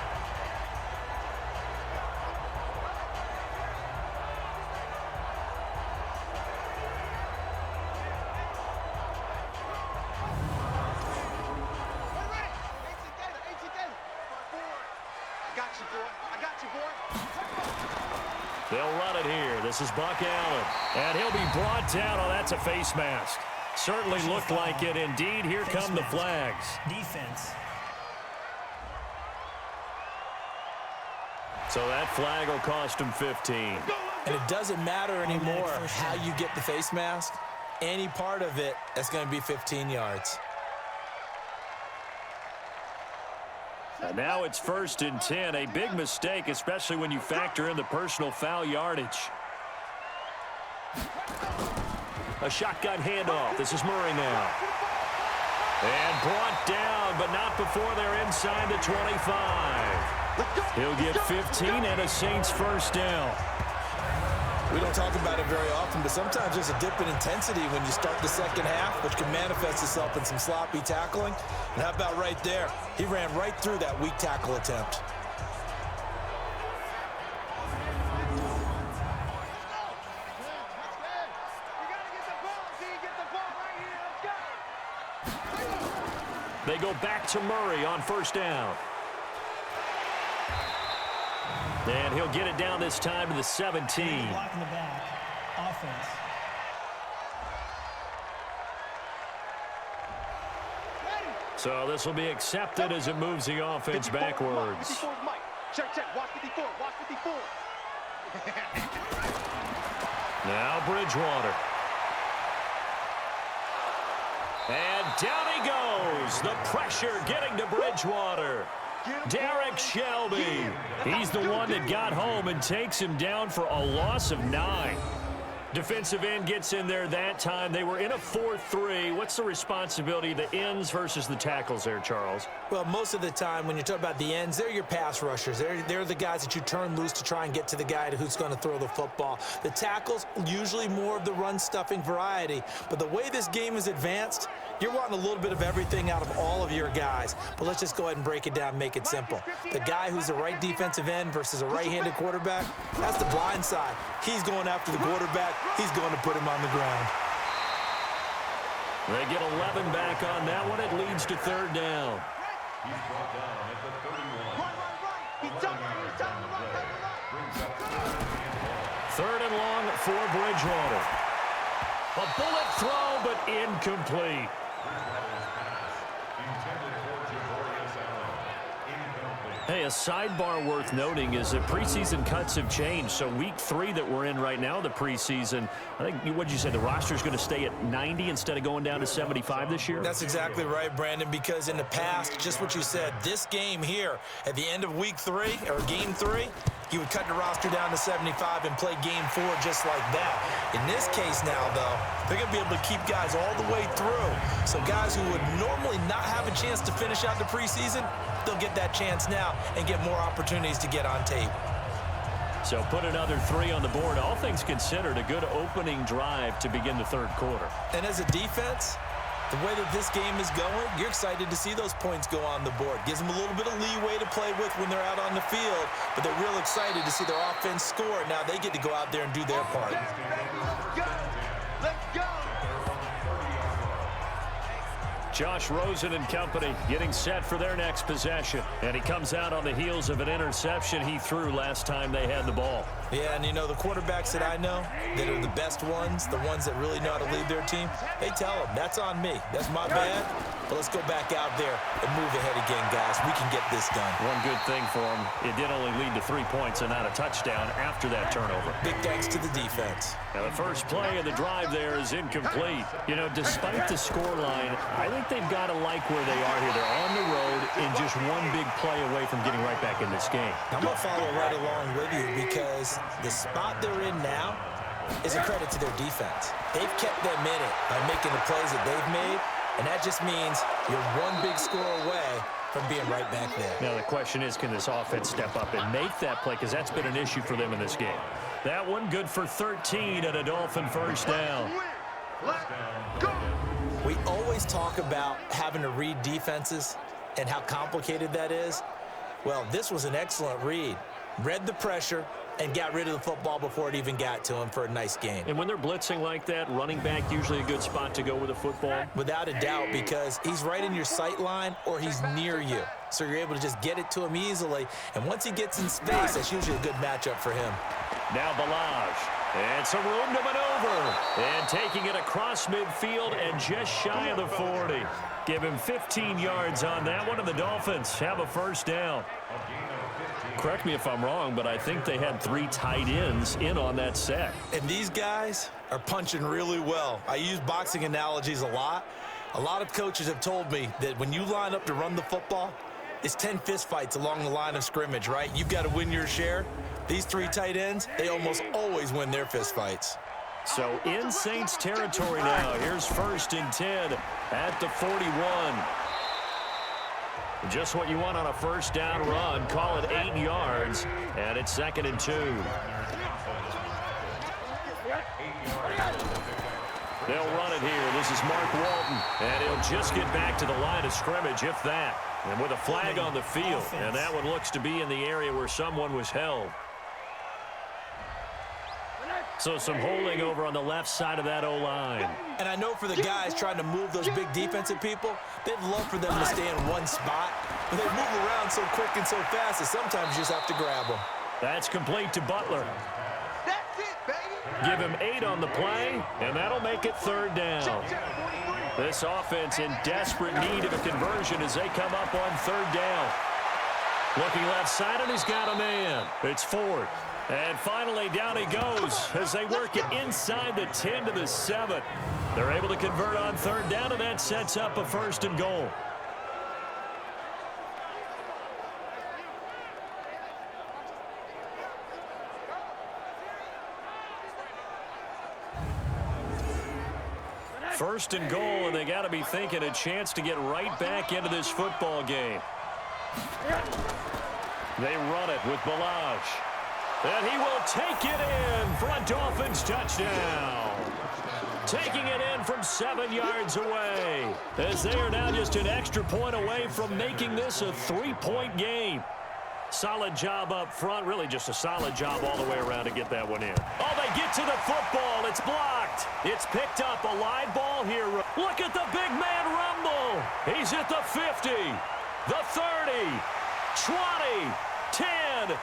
They'll run it here. This is Buck Allen. And he'll be brought down. Oh, that's a face mask. Certainly looked like it. Indeed, here come the flags. Defense. So that flag will cost him 15. And it doesn't matter anymore how you get the face mask. Any part of it, that's going to be 15 yards. And now it's 1st and 10. A big mistake, especially when you factor in the personal foul yardage. A shotgun handoff. This is Murray now. And brought down, but not before they're inside the 25. He'll get 15 and a Saints first down. We don't talk about it very often, but sometimes there's a dip in intensity when you start the second half, which can manifest itself in some sloppy tackling. And how about right there? He ran right through that weak tackle attempt. They go back to Murray on first down. And he'll get it down this time to the 17. Block in the back. Offense. So this will be accepted as it moves the offense backwards. Check, watch 54, watch 54. Now Bridgewater. And down he goes. The pressure getting to Bridgewater. Derek Shelby. He's the one that got home and takes him down for a loss of 9. Defensive end gets in there that time. They were in a 4-3. What's the responsibility of the ends versus the tackles there, Charles? Well, most of the time when you talk about the ends, they're your pass rushers. They're the guys that you turn loose to try and get to the guy who's going to throw the football. The tackles, usually more of the run-stuffing variety. But the way this game is advanced, you're wanting a little bit of everything out of all of your guys. But let's just go ahead and break it down and make it simple. The guy who's the right defensive end versus a right-handed quarterback, that's the blind side. He's going after the quarterback. He's going to put him on the ground. They get 11 back on that one. It leads to third down. Third and long for Bridgewater. A bullet throw, but incomplete. Hey, a sidebar worth noting is that preseason cuts have changed. So week 3 that we're in right now, the preseason, I think, what'd you say, the roster's going to stay at 90 instead of going down to 75 this year? That's exactly right, Brandon, because in the past, just what you said, this game here, at the end of week 3, or game 3, you would cut the roster down to 75 and play game 4 just like that. In this case now, though, they're going to be able to keep guys all the way through. So guys who would normally not have a chance to finish out the preseason, they'll get that chance now and get more opportunities to get on tape. So put another 3 on the board. All things considered, a good opening drive to begin the third quarter. And as a defense, the way that this game is going, you're excited to see those points go on the board. Gives them a little bit of leeway to play with when they're out on the field, but they're real excited to see their offense score. Now they get to go out there and do their part. Let's go! Let's go! Josh Rosen and company getting set for their next possession. And he comes out on the heels of an interception he threw last time they had the ball. Yeah, and you know, the quarterbacks that I know that are the best ones, the ones that really know how to lead their team, they tell them, that's on me. That's my bad. But let's go back out there and move ahead again, guys. We can get this done. One good thing for him, it did only lead to 3 points and not a touchdown after that turnover. Big thanks to the defense. Now, the first play of the drive there is incomplete. You know, despite the scoreline, I think they've got to like where they are here. They're on the road and just one big play away from getting right back in this game. I'm going to follow right along with you because the spot they're in now is a credit to their defense. They've kept them in it by making the plays that they've made, and that just means you're one big score away from being right back there. Now, the question is, can this offense step up and make that play? Because that's been an issue for them in this game. That one good for 13 and a Dolphin first down. Let's go! We always talk about having to read defenses and how complicated that is. Well, this was an excellent read. Read the pressure and got rid of the football before it even got to him for a nice game. And when they're blitzing like that, running back usually a good spot to go with a football? Without a doubt, because he's right in your sight line or he's near you. So you're able to just get it to him easily. And once he gets in space, that's usually a good matchup for him. Now Balaj. And some room to maneuver. And taking it across midfield and just shy of the 40. Give him 15 yards on that one, and the Dolphins have a first down. Correct me if I'm wrong, but I think they had 3 tight ends in on that set. And these guys are punching really well. I use boxing analogies a lot. A lot of coaches have told me that when you line up to run the football, it's 10 fistfights along the line of scrimmage, right? You've got to win your share. These 3 tight ends, they almost always win their fistfights. So in Saints territory now. Here's 1st and 10 at the 41. Just what you want on a first down run. Call it 8 yards, and it's 2nd and 2. They'll run it here. This is Mark Walton, and he'll just get back to the line of scrimmage, if that. And with a flag on the field, and that one looks to be in the area where someone was held. So some holding over on the left side of that O-line. And I know for the guys trying to move those big defensive people, they'd love for them to stay in one spot, but they move around so quick and so fast that sometimes you just have to grab them. That's complete to Butler. That's it, baby! Give him 8 on the play, and that'll make it 3rd down. This offense in desperate need of a conversion as they come up on 3rd down. Looking left side, and he's got a man. It's 4th. And finally, down he goes as they work it inside the 10 to the 7. They're able to convert on 3rd down, and that sets up a 1st and goal. First and goal, and they got to be thinking a chance to get right back into this football game. They run it with Balaj. And he will take it in for a Dolphins touchdown. Taking it in from 7 yards away, as they are now just an extra point away from making this a 3-point game. Solid job up front, really just a solid job all the way around to get that one in. Oh, they get to the football. It's blocked. It's picked up, a live ball here. Look at the big man rumble. He's at the 50, the 30, 20, 10,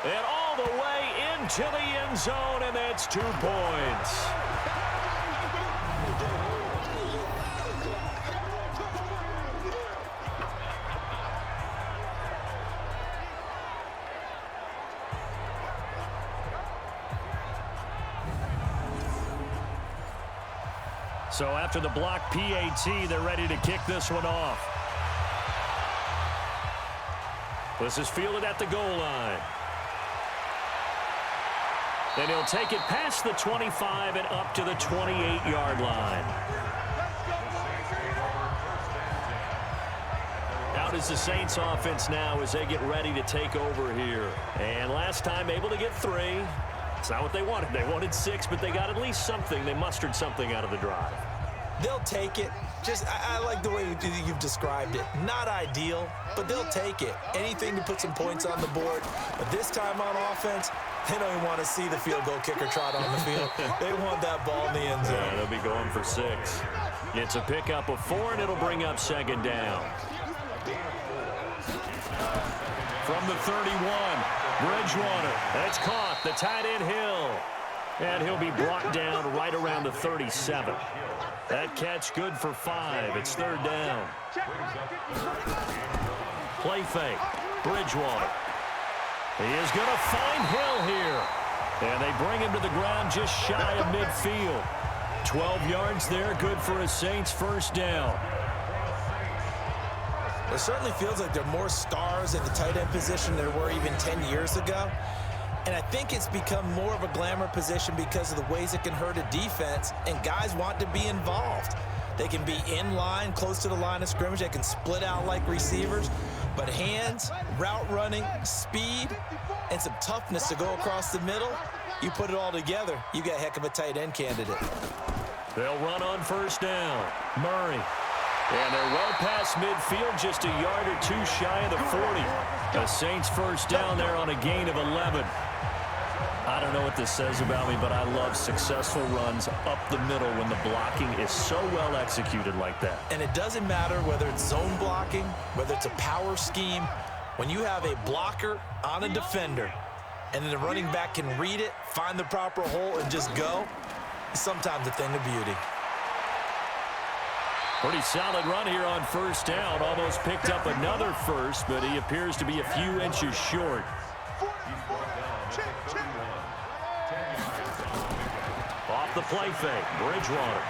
and all the way into the end zone, and that's 2 points. So after the block PAT, they're ready to kick this one off. This is fielded at the goal line. And he'll take it past the 25 and up to the 28-yard line. Out is the Saints offense now as they get ready to take over here. And last time able to get 3. It's not what they wanted. They wanted 6, but they got at least something. They mustered something out of the drive. They'll take it. I like the way you've described it. Not ideal, but they'll take it. Anything to put some points on the board. But this time on offense, they don't even want to see the field goal kicker trot on the field. They want that ball in the end zone. Yeah, they'll be going for 6. It's a pickup of 4, and it'll bring up 2nd down. From the 31, Bridgewater. It's caught. The tight end Hill. And he'll be brought down right around the 37. That catch good for 5. It's 3rd down. Play fake. Bridgewater. He is going to find Hill here. And they bring him to the ground just shy of midfield. 12 yards there, good for a Saints 1st down. It certainly feels like there are more stars at the tight end position than there were even 10 years ago. And I think it's become more of a glamour position because of the ways it can hurt a defense, and guys want to be involved. They can be in line, close to the line of scrimmage. They can split out like receivers. But hands, route running, speed, and some toughness to go across the middle, you put it all together, you got a heck of a tight end candidate. They'll run on 1st down. Murray. And they're well past midfield, just a yard or 2 shy of the 40. The Saints 1st down there on a gain of 11. I don't know what this says about me, but I love successful runs up the middle when the blocking is so well executed like that. And it doesn't matter whether it's zone blocking, whether it's a power scheme. When you have a blocker on a defender, and then the running back can read it, find the proper hole, and just go, it's sometimes a thing of beauty. Pretty solid run here on 1st down. Almost picked up another first, but he appears to be a few inches short. Off the play fake, Bridgewater.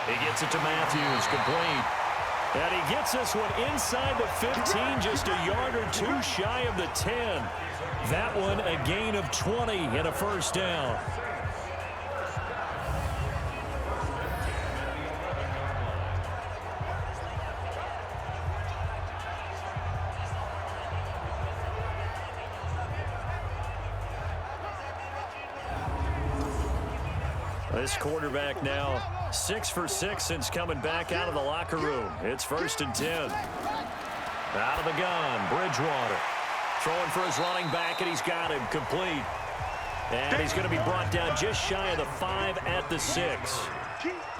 He gets it to Matthews, complete. And he gets this one inside the 15, just a yard or 2 shy of the 10. That one a gain of 20 and a 1st down. This quarterback now 6 for 6 since coming back out of the locker room. It's 1st and 10. Out of the gun, Bridgewater. Throwing for his running back, and he's got him complete. And he's going to be brought down just shy of the 5 at the 6.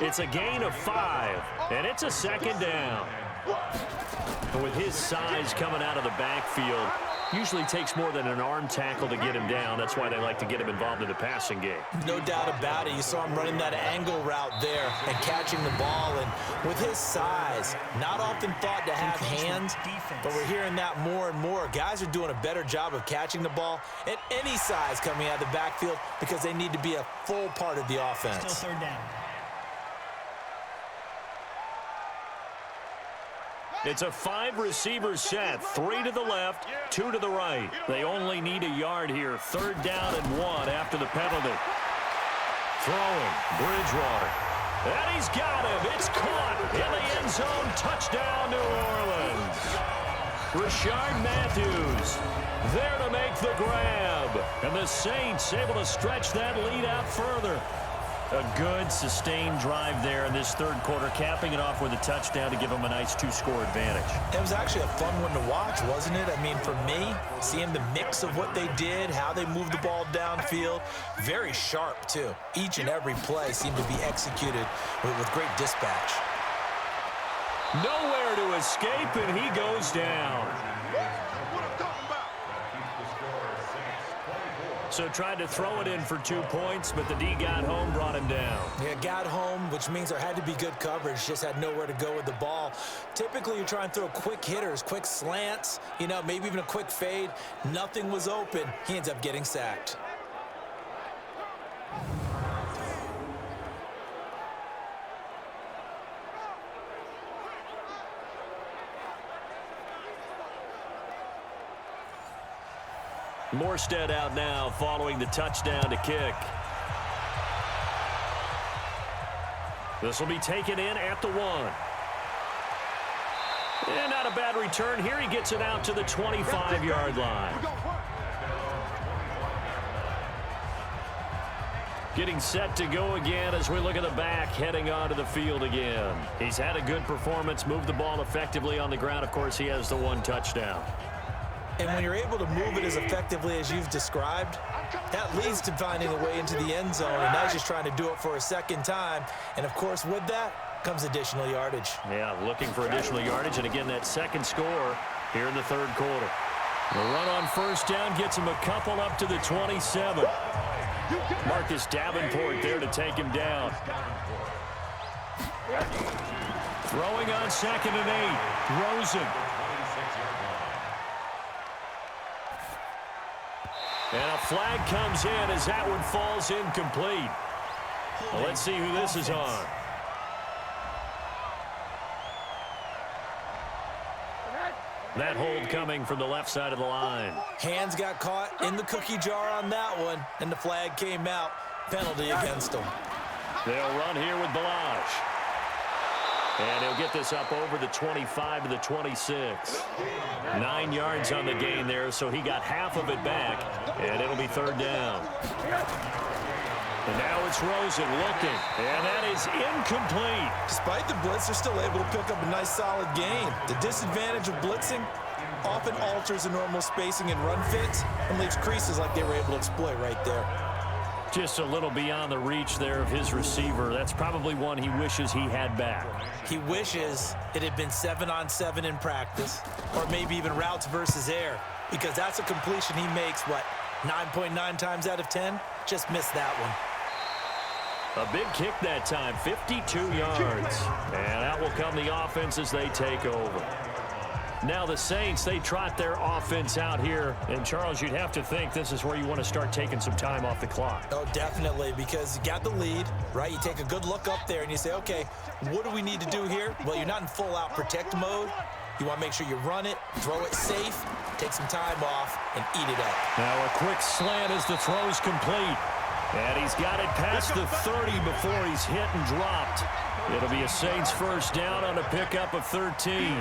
It's a gain of 5, and it's a 2nd down. But with his size coming out of the backfield, usually takes more than an arm tackle to get him down. That's why they like to get him involved in the passing game. No doubt about it. You saw him running that angle route there and catching the ball. And with his size, not often thought to have hands, but we're hearing that more and more. Guys are doing a better job of catching the ball at any size coming out of the backfield because they need to be a full part of the offense. Still 3rd down. It's a 5-receiver set, 3 to the left, 2 to the right. They only need a yard here. 3rd down and 1 after the penalty. Throwing, Bridgewater. And he's got him. It's caught in the end zone. Touchdown, New Orleans. Rashard Matthews there to make the grab. And the Saints able to stretch that lead out further. A good, sustained drive there in this 3rd quarter, capping it off with a touchdown to give them a nice 2-score advantage. It was actually a fun one to watch, wasn't it? I mean, for me, seeing the mix of what they did, how they moved the ball downfield, very sharp, too. Each and every play seemed to be executed with great dispatch. Nowhere to escape, and he goes down. So tried to throw it in for 2 points, but the D got home, brought him down. Yeah, got home, which means there had to be good coverage. Just had nowhere to go with the ball. Typically, you try and throw quick hitters, quick slants, you know, maybe even a quick fade. Nothing was open. He ends up getting sacked. Morstead out now following the touchdown to kick. This will be taken in at the 1. And not a bad return here. He gets it out to the 25-yard line. Getting set to go again as we look at the back heading onto the field again. He's had a good performance, moved the ball effectively on the ground. Of course, he has the one touchdown. And when you're able to move it as effectively as you've described, that leads to finding a way into the end zone. And now he's just trying to do it for a second time. And, of course, with that comes additional yardage. Yeah, looking for additional yardage. And, again, that second score here in the third quarter. The run on first down gets him a couple up to the 27. Marcus Davenport there to take him down. Throwing on 2nd and 8. Rosen. And a flag comes in as that one falls incomplete. Well, let's see who this is on. That hold coming from the left side of the line. Hands got caught in the cookie jar on that one, and the flag came out. Penalty against him. They'll run here with Balazs. And he'll get this up over the 25 to the 26. 9 yards on the gain there, so he got half of it back, and it'll be third down. And now it's Rosen looking, and that is incomplete. Despite the blitz, they're still able to pick up a nice solid gain. The disadvantage of blitzing often alters the normal spacing and run fits and leaves creases like they were able to exploit right there. Just a little beyond the reach there of his receiver. That's probably one he wishes he had back. He wishes it had been 7-on-7 in practice, or maybe even routes versus air, because that's a completion he makes, 9.9 times out of 10? Just missed that one. A big kick that time, 52 yards. And out will come the offense as they take over. Now the Saints, they trot their offense out here. And, Charles, you'd have to think this is where you want to start taking some time off the clock. Oh, definitely, because you got the lead, right? You take a good look up there and you say, okay, what do we need to do here? Well, you're not in full-out protect mode. You want to make sure you run it, throw it safe, take some time off, and eat it up. Now a quick slant as the throw's complete. And he's got it past the 30 before he's hit and dropped. It'll be a Saints first down on a pickup of 13.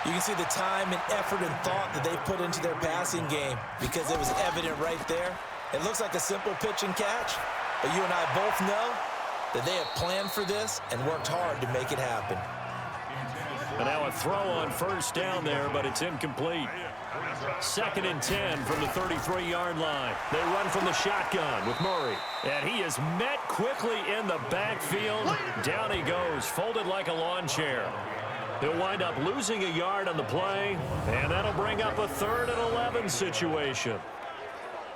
You can see the time and effort and thought that they put into their passing game because it was evident right there. It looks like a simple pitch and catch, but you and I both know that they have planned for this and worked hard to make it happen. And now a throw on first down there, but it's incomplete. 2nd and 10 from the 33-yard line. They run from the shotgun with Murray. And he is met quickly in the backfield. Down he goes, folded like a lawn chair. He'll wind up losing a yard on the play, and that'll bring up a 3rd and 11 situation.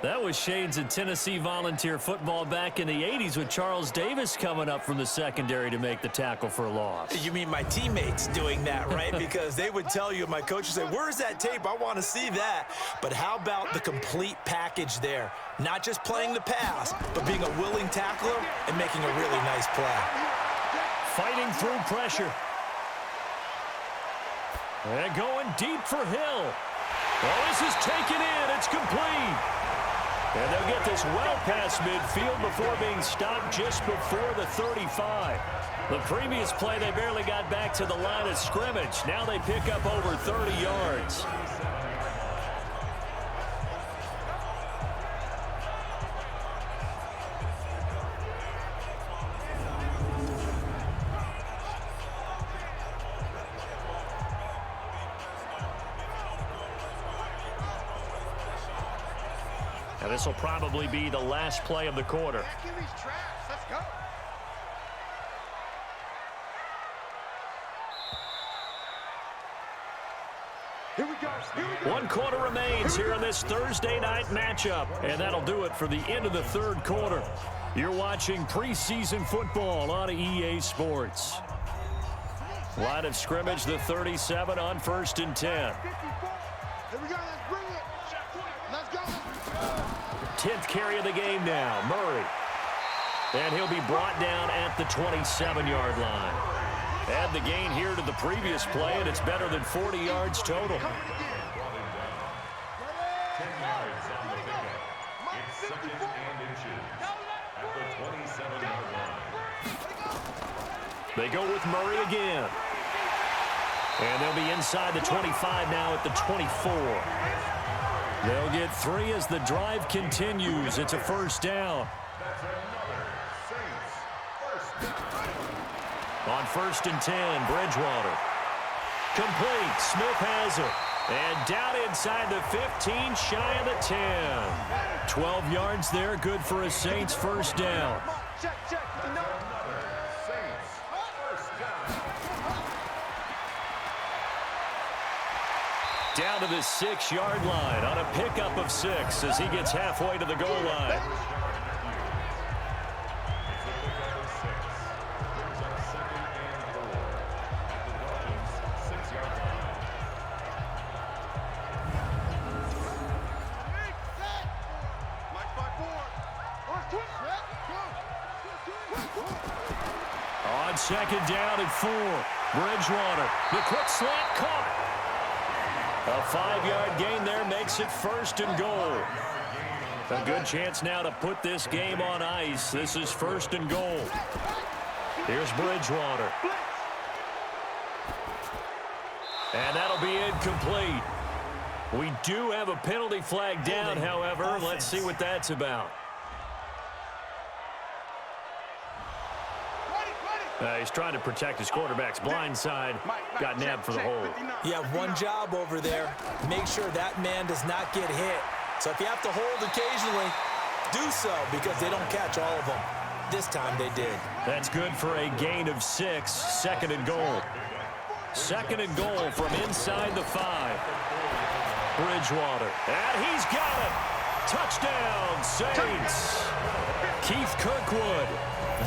That was shades of Tennessee volunteer football back in the 80s with Charles Davis coming up from the secondary to make the tackle for a loss. You mean my teammates doing that, right? Because they would tell you, my coach would say, where's that tape? I want to see that. But how about the complete package there? Not just playing the pass, but being a willing tackler and making a really nice play. Fighting through pressure. And going deep for Hill. Well, this is taken in. It's complete. And they'll get this well past midfield before being stopped just before the 35. The previous play, they barely got back to the line of scrimmage. Now they pick up over 30 yards. And this will probably be the last play of the quarter. Let's go. Here we go. 1 quarter remains here in this Thursday night matchup. And that'll do it for the end of the third quarter. You're watching preseason football on EA Sports. Line of scrimmage, the 37 on 1st and 10. Here we go. Let's bring it. Let's go. 10th carry of the game now, Murray. And he'll be brought down at the 27-yard line. Add the gain here to the previous play, and it's better than 40 yards total. 10 yards on the pickup. It's 2nd and inches at the 27-yard line. They go with Murray again. And they'll be inside the 25 now at the 24. They'll get 3 as the drive continues. It's a first down. On 1st and 10, Bridgewater. Complete. Smith has it. And down inside the 15, shy of the 10. 12 yards there, good for a Saints first down. Check. Down to the 6-yard line on a pickup of 6 as he gets halfway to the goal line. On 2nd down and 4, Bridgewater, the quick slant caught. A 5-yard gain there makes it 1st and goal. A good chance now to put this game on ice. This is 1st and goal. Here's Bridgewater. And that'll be incomplete. We do have a penalty flag down, however. Let's see what that's about. He's trying to protect his quarterback's blind side. Got nabbed for the hold. You have one job over there. Make sure that man does not get hit. So if you have to hold occasionally, do so because they don't catch all of them. This time they did. That's good for a gain of 6. 2nd and goal. 2nd and goal from inside the 5. Bridgewater. And he's got it. Touchdown, Saints. Keith Kirkwood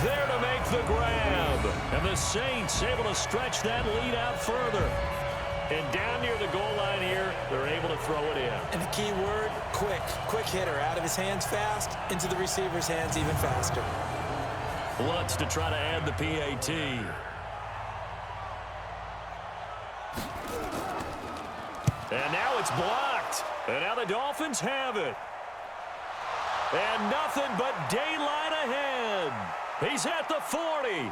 there to make the grab. And the Saints able to stretch that lead out further. And down near the goal line here, they're able to throw it in. And the key word, quick. Quick hitter. Out of his hands fast, into the receiver's hands even faster. Lutz to try to add the PAT. And now it's blocked. And now the Dolphins have it. And nothing but daylight ahead. He's at the 40,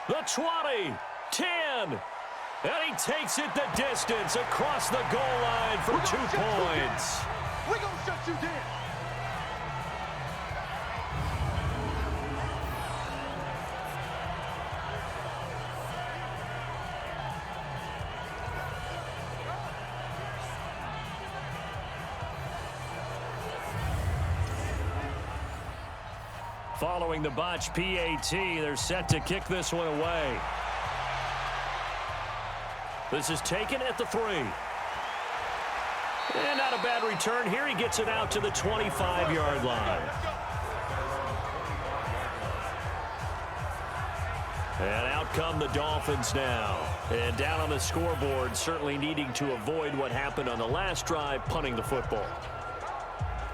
the 20, 10, and he takes it the distance across the goal line for 2 points. We're going to shut you down. Following the botch PAT, they're set to kick this one away. This is taken at the 3. And not a bad return here. He gets it out to the 25-yard line. And out come the Dolphins now. And down on the scoreboard, certainly needing to avoid what happened on the last drive, punting the football.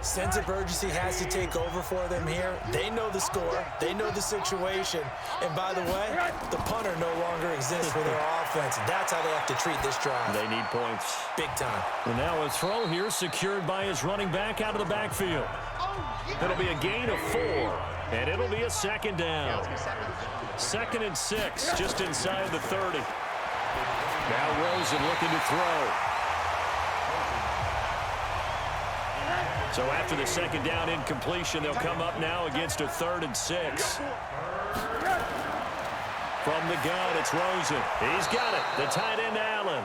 Sense of urgency has to take over for them here. They know the score. They know the situation. And by the way, the punter no longer exists for their offense. That's how they have to treat this drive. They need points. Big time. And now a throw here secured by his running back out of the backfield. It'll be a gain of 4. And it'll be a 2nd down. 2nd and 6, just inside the 30. Now Rosen looking to throw. So after the 2nd down incompletion, they'll come up now against a 3rd and 6. From the gun, it's Rosen. He's got it. The tight end, Allen.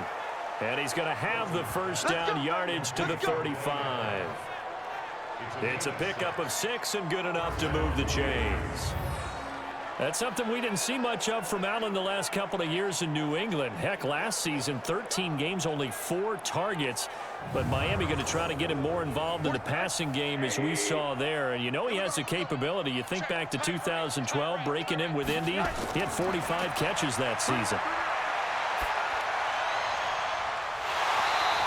And he's going to have the first down, yardage to the 35. It's a pickup of 6 and good enough to move the chains. That's something we didn't see much of from Allen the last couple of years in New England. Heck, last season, 13 games, only 4 targets. But Miami going to try to get him more involved in the passing game as we saw there. And you know he has the capability. You think back to 2012, breaking in with Indy. He had 45 catches that season.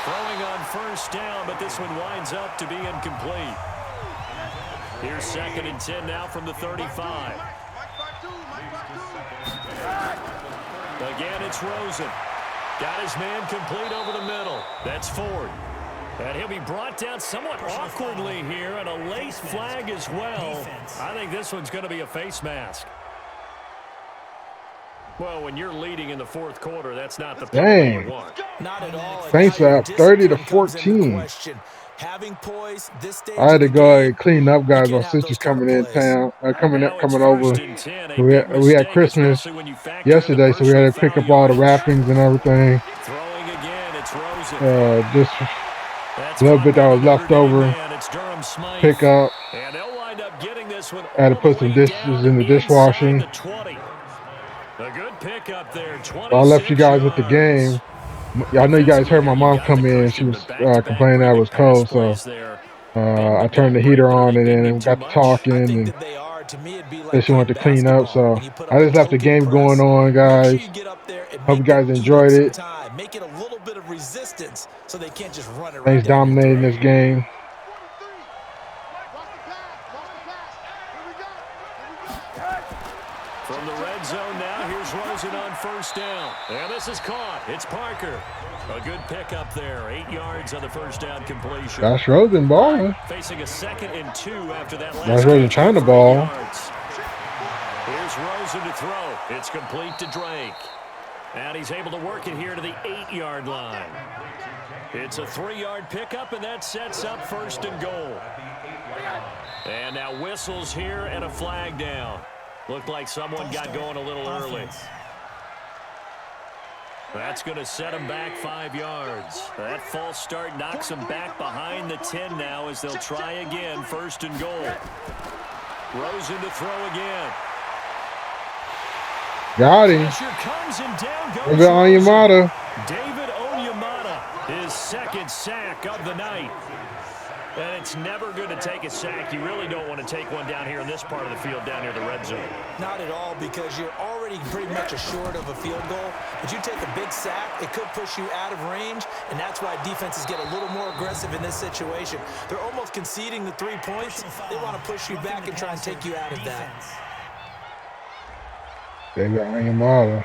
Throwing on first down, but this one winds up to be incomplete. Here's 2nd and 10 now from the 35. Again, it's Rosen. Got his man complete over the middle. That's Ford. And he'll be brought down somewhat awkwardly here, and a late flag as well. I think this one's going to be a face mask. Well, when you're leading in the fourth quarter, that's not the play you Dang. want. Not at all. And Saints now are your up 30 to discipline comes into 14. question. Having poise this I stage had of to the go ahead game, and clean up, you guys. My can't have sister's those kind of coming in plays. town, Now it's coming first over. and 10. A So big we had mistake, Christmas especially when you factor in the yesterday, so we personal had to pick foul up all the yardage. wrappings and everything. Throwing again, it's Rosen. Just That's a little caught bit by that the was Notre left Dame over. man. It's Durham Smythe. Pick up. And they'll wind up getting this one I had to all the put some way dishes down in the inside dishwashing. the 20. A good pickup there, So I left you 26 guys at the yards. game. I know you guys heard my Defensively, you mom got the come in. She cushion, was but back-to-back complaining that it pretty was big pass cold, so plays there. Bend I the turned the backbreaker, heater they on and didn't then get too got to much. I talking think and that they are. To me, it'd be said like she playing wanted to clean up. basketball So and you put I up a just left the token game going press. on, Make sure guys. you get up there and Hope you make them guys eat enjoyed up some it. time. Make it a little bit of resistance so they can't just run it right Saints down your dominating throat. this game. From the red zone now, here's Rosen on first down. And this is caught. It's Parker. A good pickup there. 8 yards on the first down completion. Josh Rosen balling. Facing a 2nd and 2 after that last Josh Rosen catch trying to for 8 ball. yards. Here's Rosen to throw. It's complete to Drake. And he's able to work it here to the 8-yard line. It's a 3-yard pickup, and that sets up first and goal. And now whistles here and a flag down. Looked like someone got going a little early. That's going to set him back 5 yards. That false start knocks him back behind the 10 now as they'll try again, first and goal. Rosen to throw again. Got him. Pressure comes and down goes David Onyemata. David Onyemata, his 2nd sack of the night. And it's never good to take a sack. You really don't want to take one down here in this part of the field, down near the red zone. Not at all, because you're already pretty much assured of a field goal. But you take a big sack, it could push you out of range, and that's why defenses get a little more aggressive in this situation. They're almost conceding the 3 points. They want to push you back and try and take you out of that. David Onyemata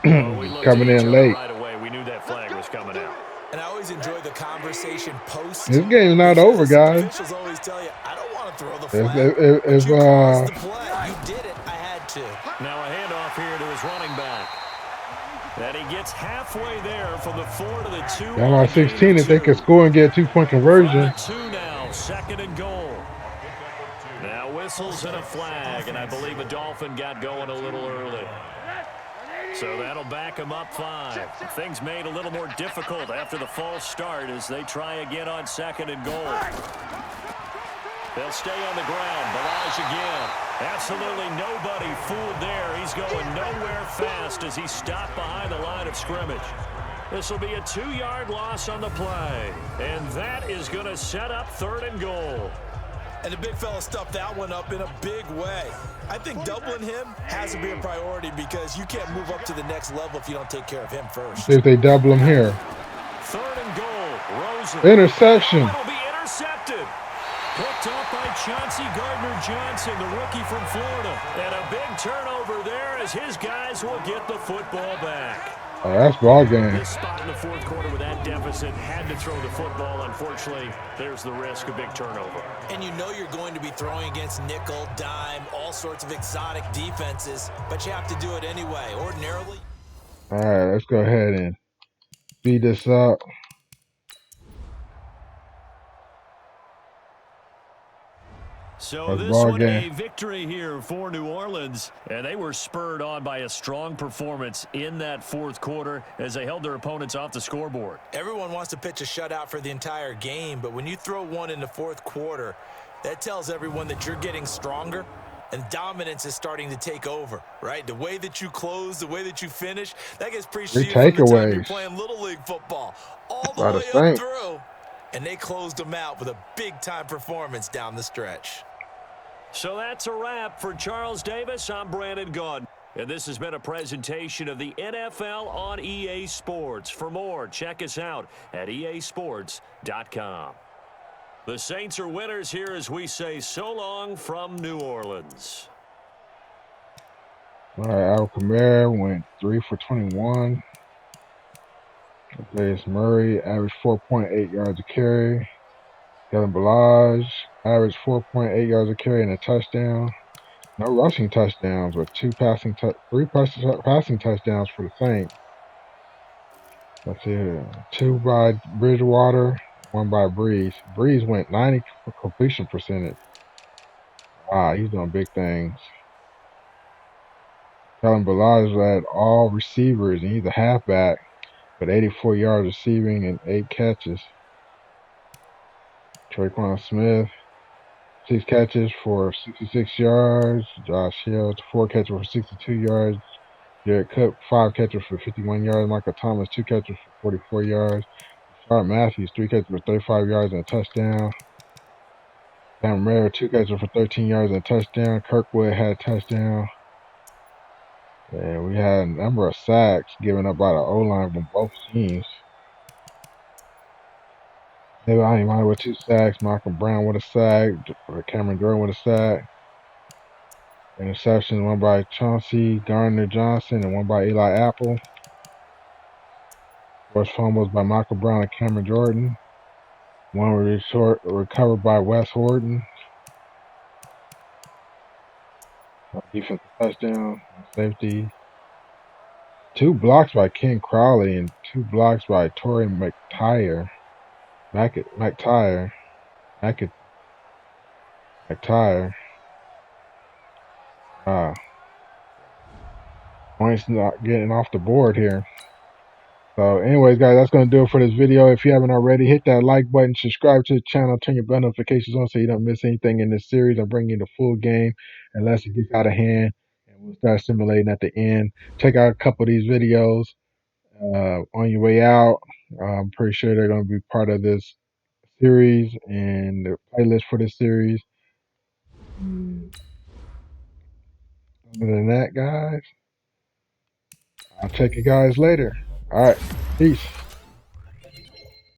Well, coming in late. Right away. We knew that flag was coming out. And I always enjoy the conversation post. This game's not over, guys. Officials always tell you, I don't want to throw the flag. But you caused the play. You did it. I had to. Now a handoff here to his running back. And he gets halfway there from the 4 to the 2. Down by 16 if they could score and get a 2-point conversion. 2 now, 2nd and goal. Now whistles and a flag, and I believe a Dolphin got going a little early. So that'll back him up 5. Things made a little more difficult after the false start as they try again on 2nd and goal. They'll stay on the ground. Barrage again. Absolutely nobody fooled there. He's going nowhere fast as he stopped behind the line of scrimmage. This will be a 2-yard loss on the play. And that is going to set up 3rd and goal. And the big fella stuffed that one up in a big way. I think doubling him has to be a priority because you can't move up to the next level if you don't take care of him first. See if they double him here. 3rd and goal. Rosen. Interception. It'll be intercepted. Picked off by Chauncey Gardner-Johnson, the rookie from Florida. And a big turnover there as his guys will get the football back. Oh, that's ball game. This spot in the 4th quarter with that deficit, had to throw the football. Unfortunately, there's the risk of big turnover. And you know you're going to be throwing against nickel, dime, all sorts of exotic defenses, but you have to do it anyway. Ordinarily. All right, let's go ahead and speed this up. So this one a victory here for New Orleans, and they were spurred on by a strong performance in that 4th quarter as they held their opponents off the scoreboard. Everyone wants to pitch a shutout for the entire game, but when you throw one in the 4th quarter, that tells everyone that you're getting stronger and dominance is starting to take over, right? The way that you close, the way that you finish, that gets preached to you from the time you're playing Little League football all the way up through, and they closed them out with a big-time performance down the stretch. So that's a wrap for Charles Davis. I'm Brandon Gaudin. And this has been a presentation of the NFL on EA Sports. For more, check us out at easports.com. The Saints are winners here as we say so long from New Orleans. All right, Al Kamara went 3 for 21. Latavius Murray averaged 4.8 yards a carry. Kevin Balaj averaged 4.8 yards a carry and a touchdown. No rushing touchdowns, but three passing touchdowns for the Saints. Let's see here. Two by Bridgewater, one by Breeze. Breeze went 90 for completion percentage. Wow, he's doing big things. Kellen Ballage led all receivers, and he's a halfback with 84 yards receiving and 8 catches. Traquan Smith, 6 catches for 66 yards. Josh Hill, 4 catches for 62 yards. Jared Cook, 5 catches for 51 yards. Michael Thomas, 2 catches for 44 yards. Rashard Matthews, 3 catches for 35 yards and a touchdown. Cameron Mayer, 2 catches for 13 yards and a touchdown. Kirkwood had a touchdown. And we had a number of sacks given up by the O-line from both teams. David Onyemata with 2 sacks. Malcolm Brown with a sack. Cameron Jordan with a sack. Interceptions, one by Chauncey Gardner Johnson and one by Eli Apple. Forced fumbles by Michael Brown and Cameron Jordan. One recovered by Wes Horton. Defensive touchdown, safety. 2 blocks by Ken Crowley and 2 blocks by Torrey McTire. McTire. Points not getting off the board here. So anyways, guys, that's going to do it for this video. If you haven't already, hit that like button, subscribe to the channel, turn your bell notifications on so you don't miss anything in this series. I'm bringing you the full game unless it gets out of hand, and we'll start simulating at the end. Check out a couple of these videos on your way out. I'm pretty sure they're going to be part of this series and the playlist for this series. Other than that, guys, I'll check you guys later. All right, peace.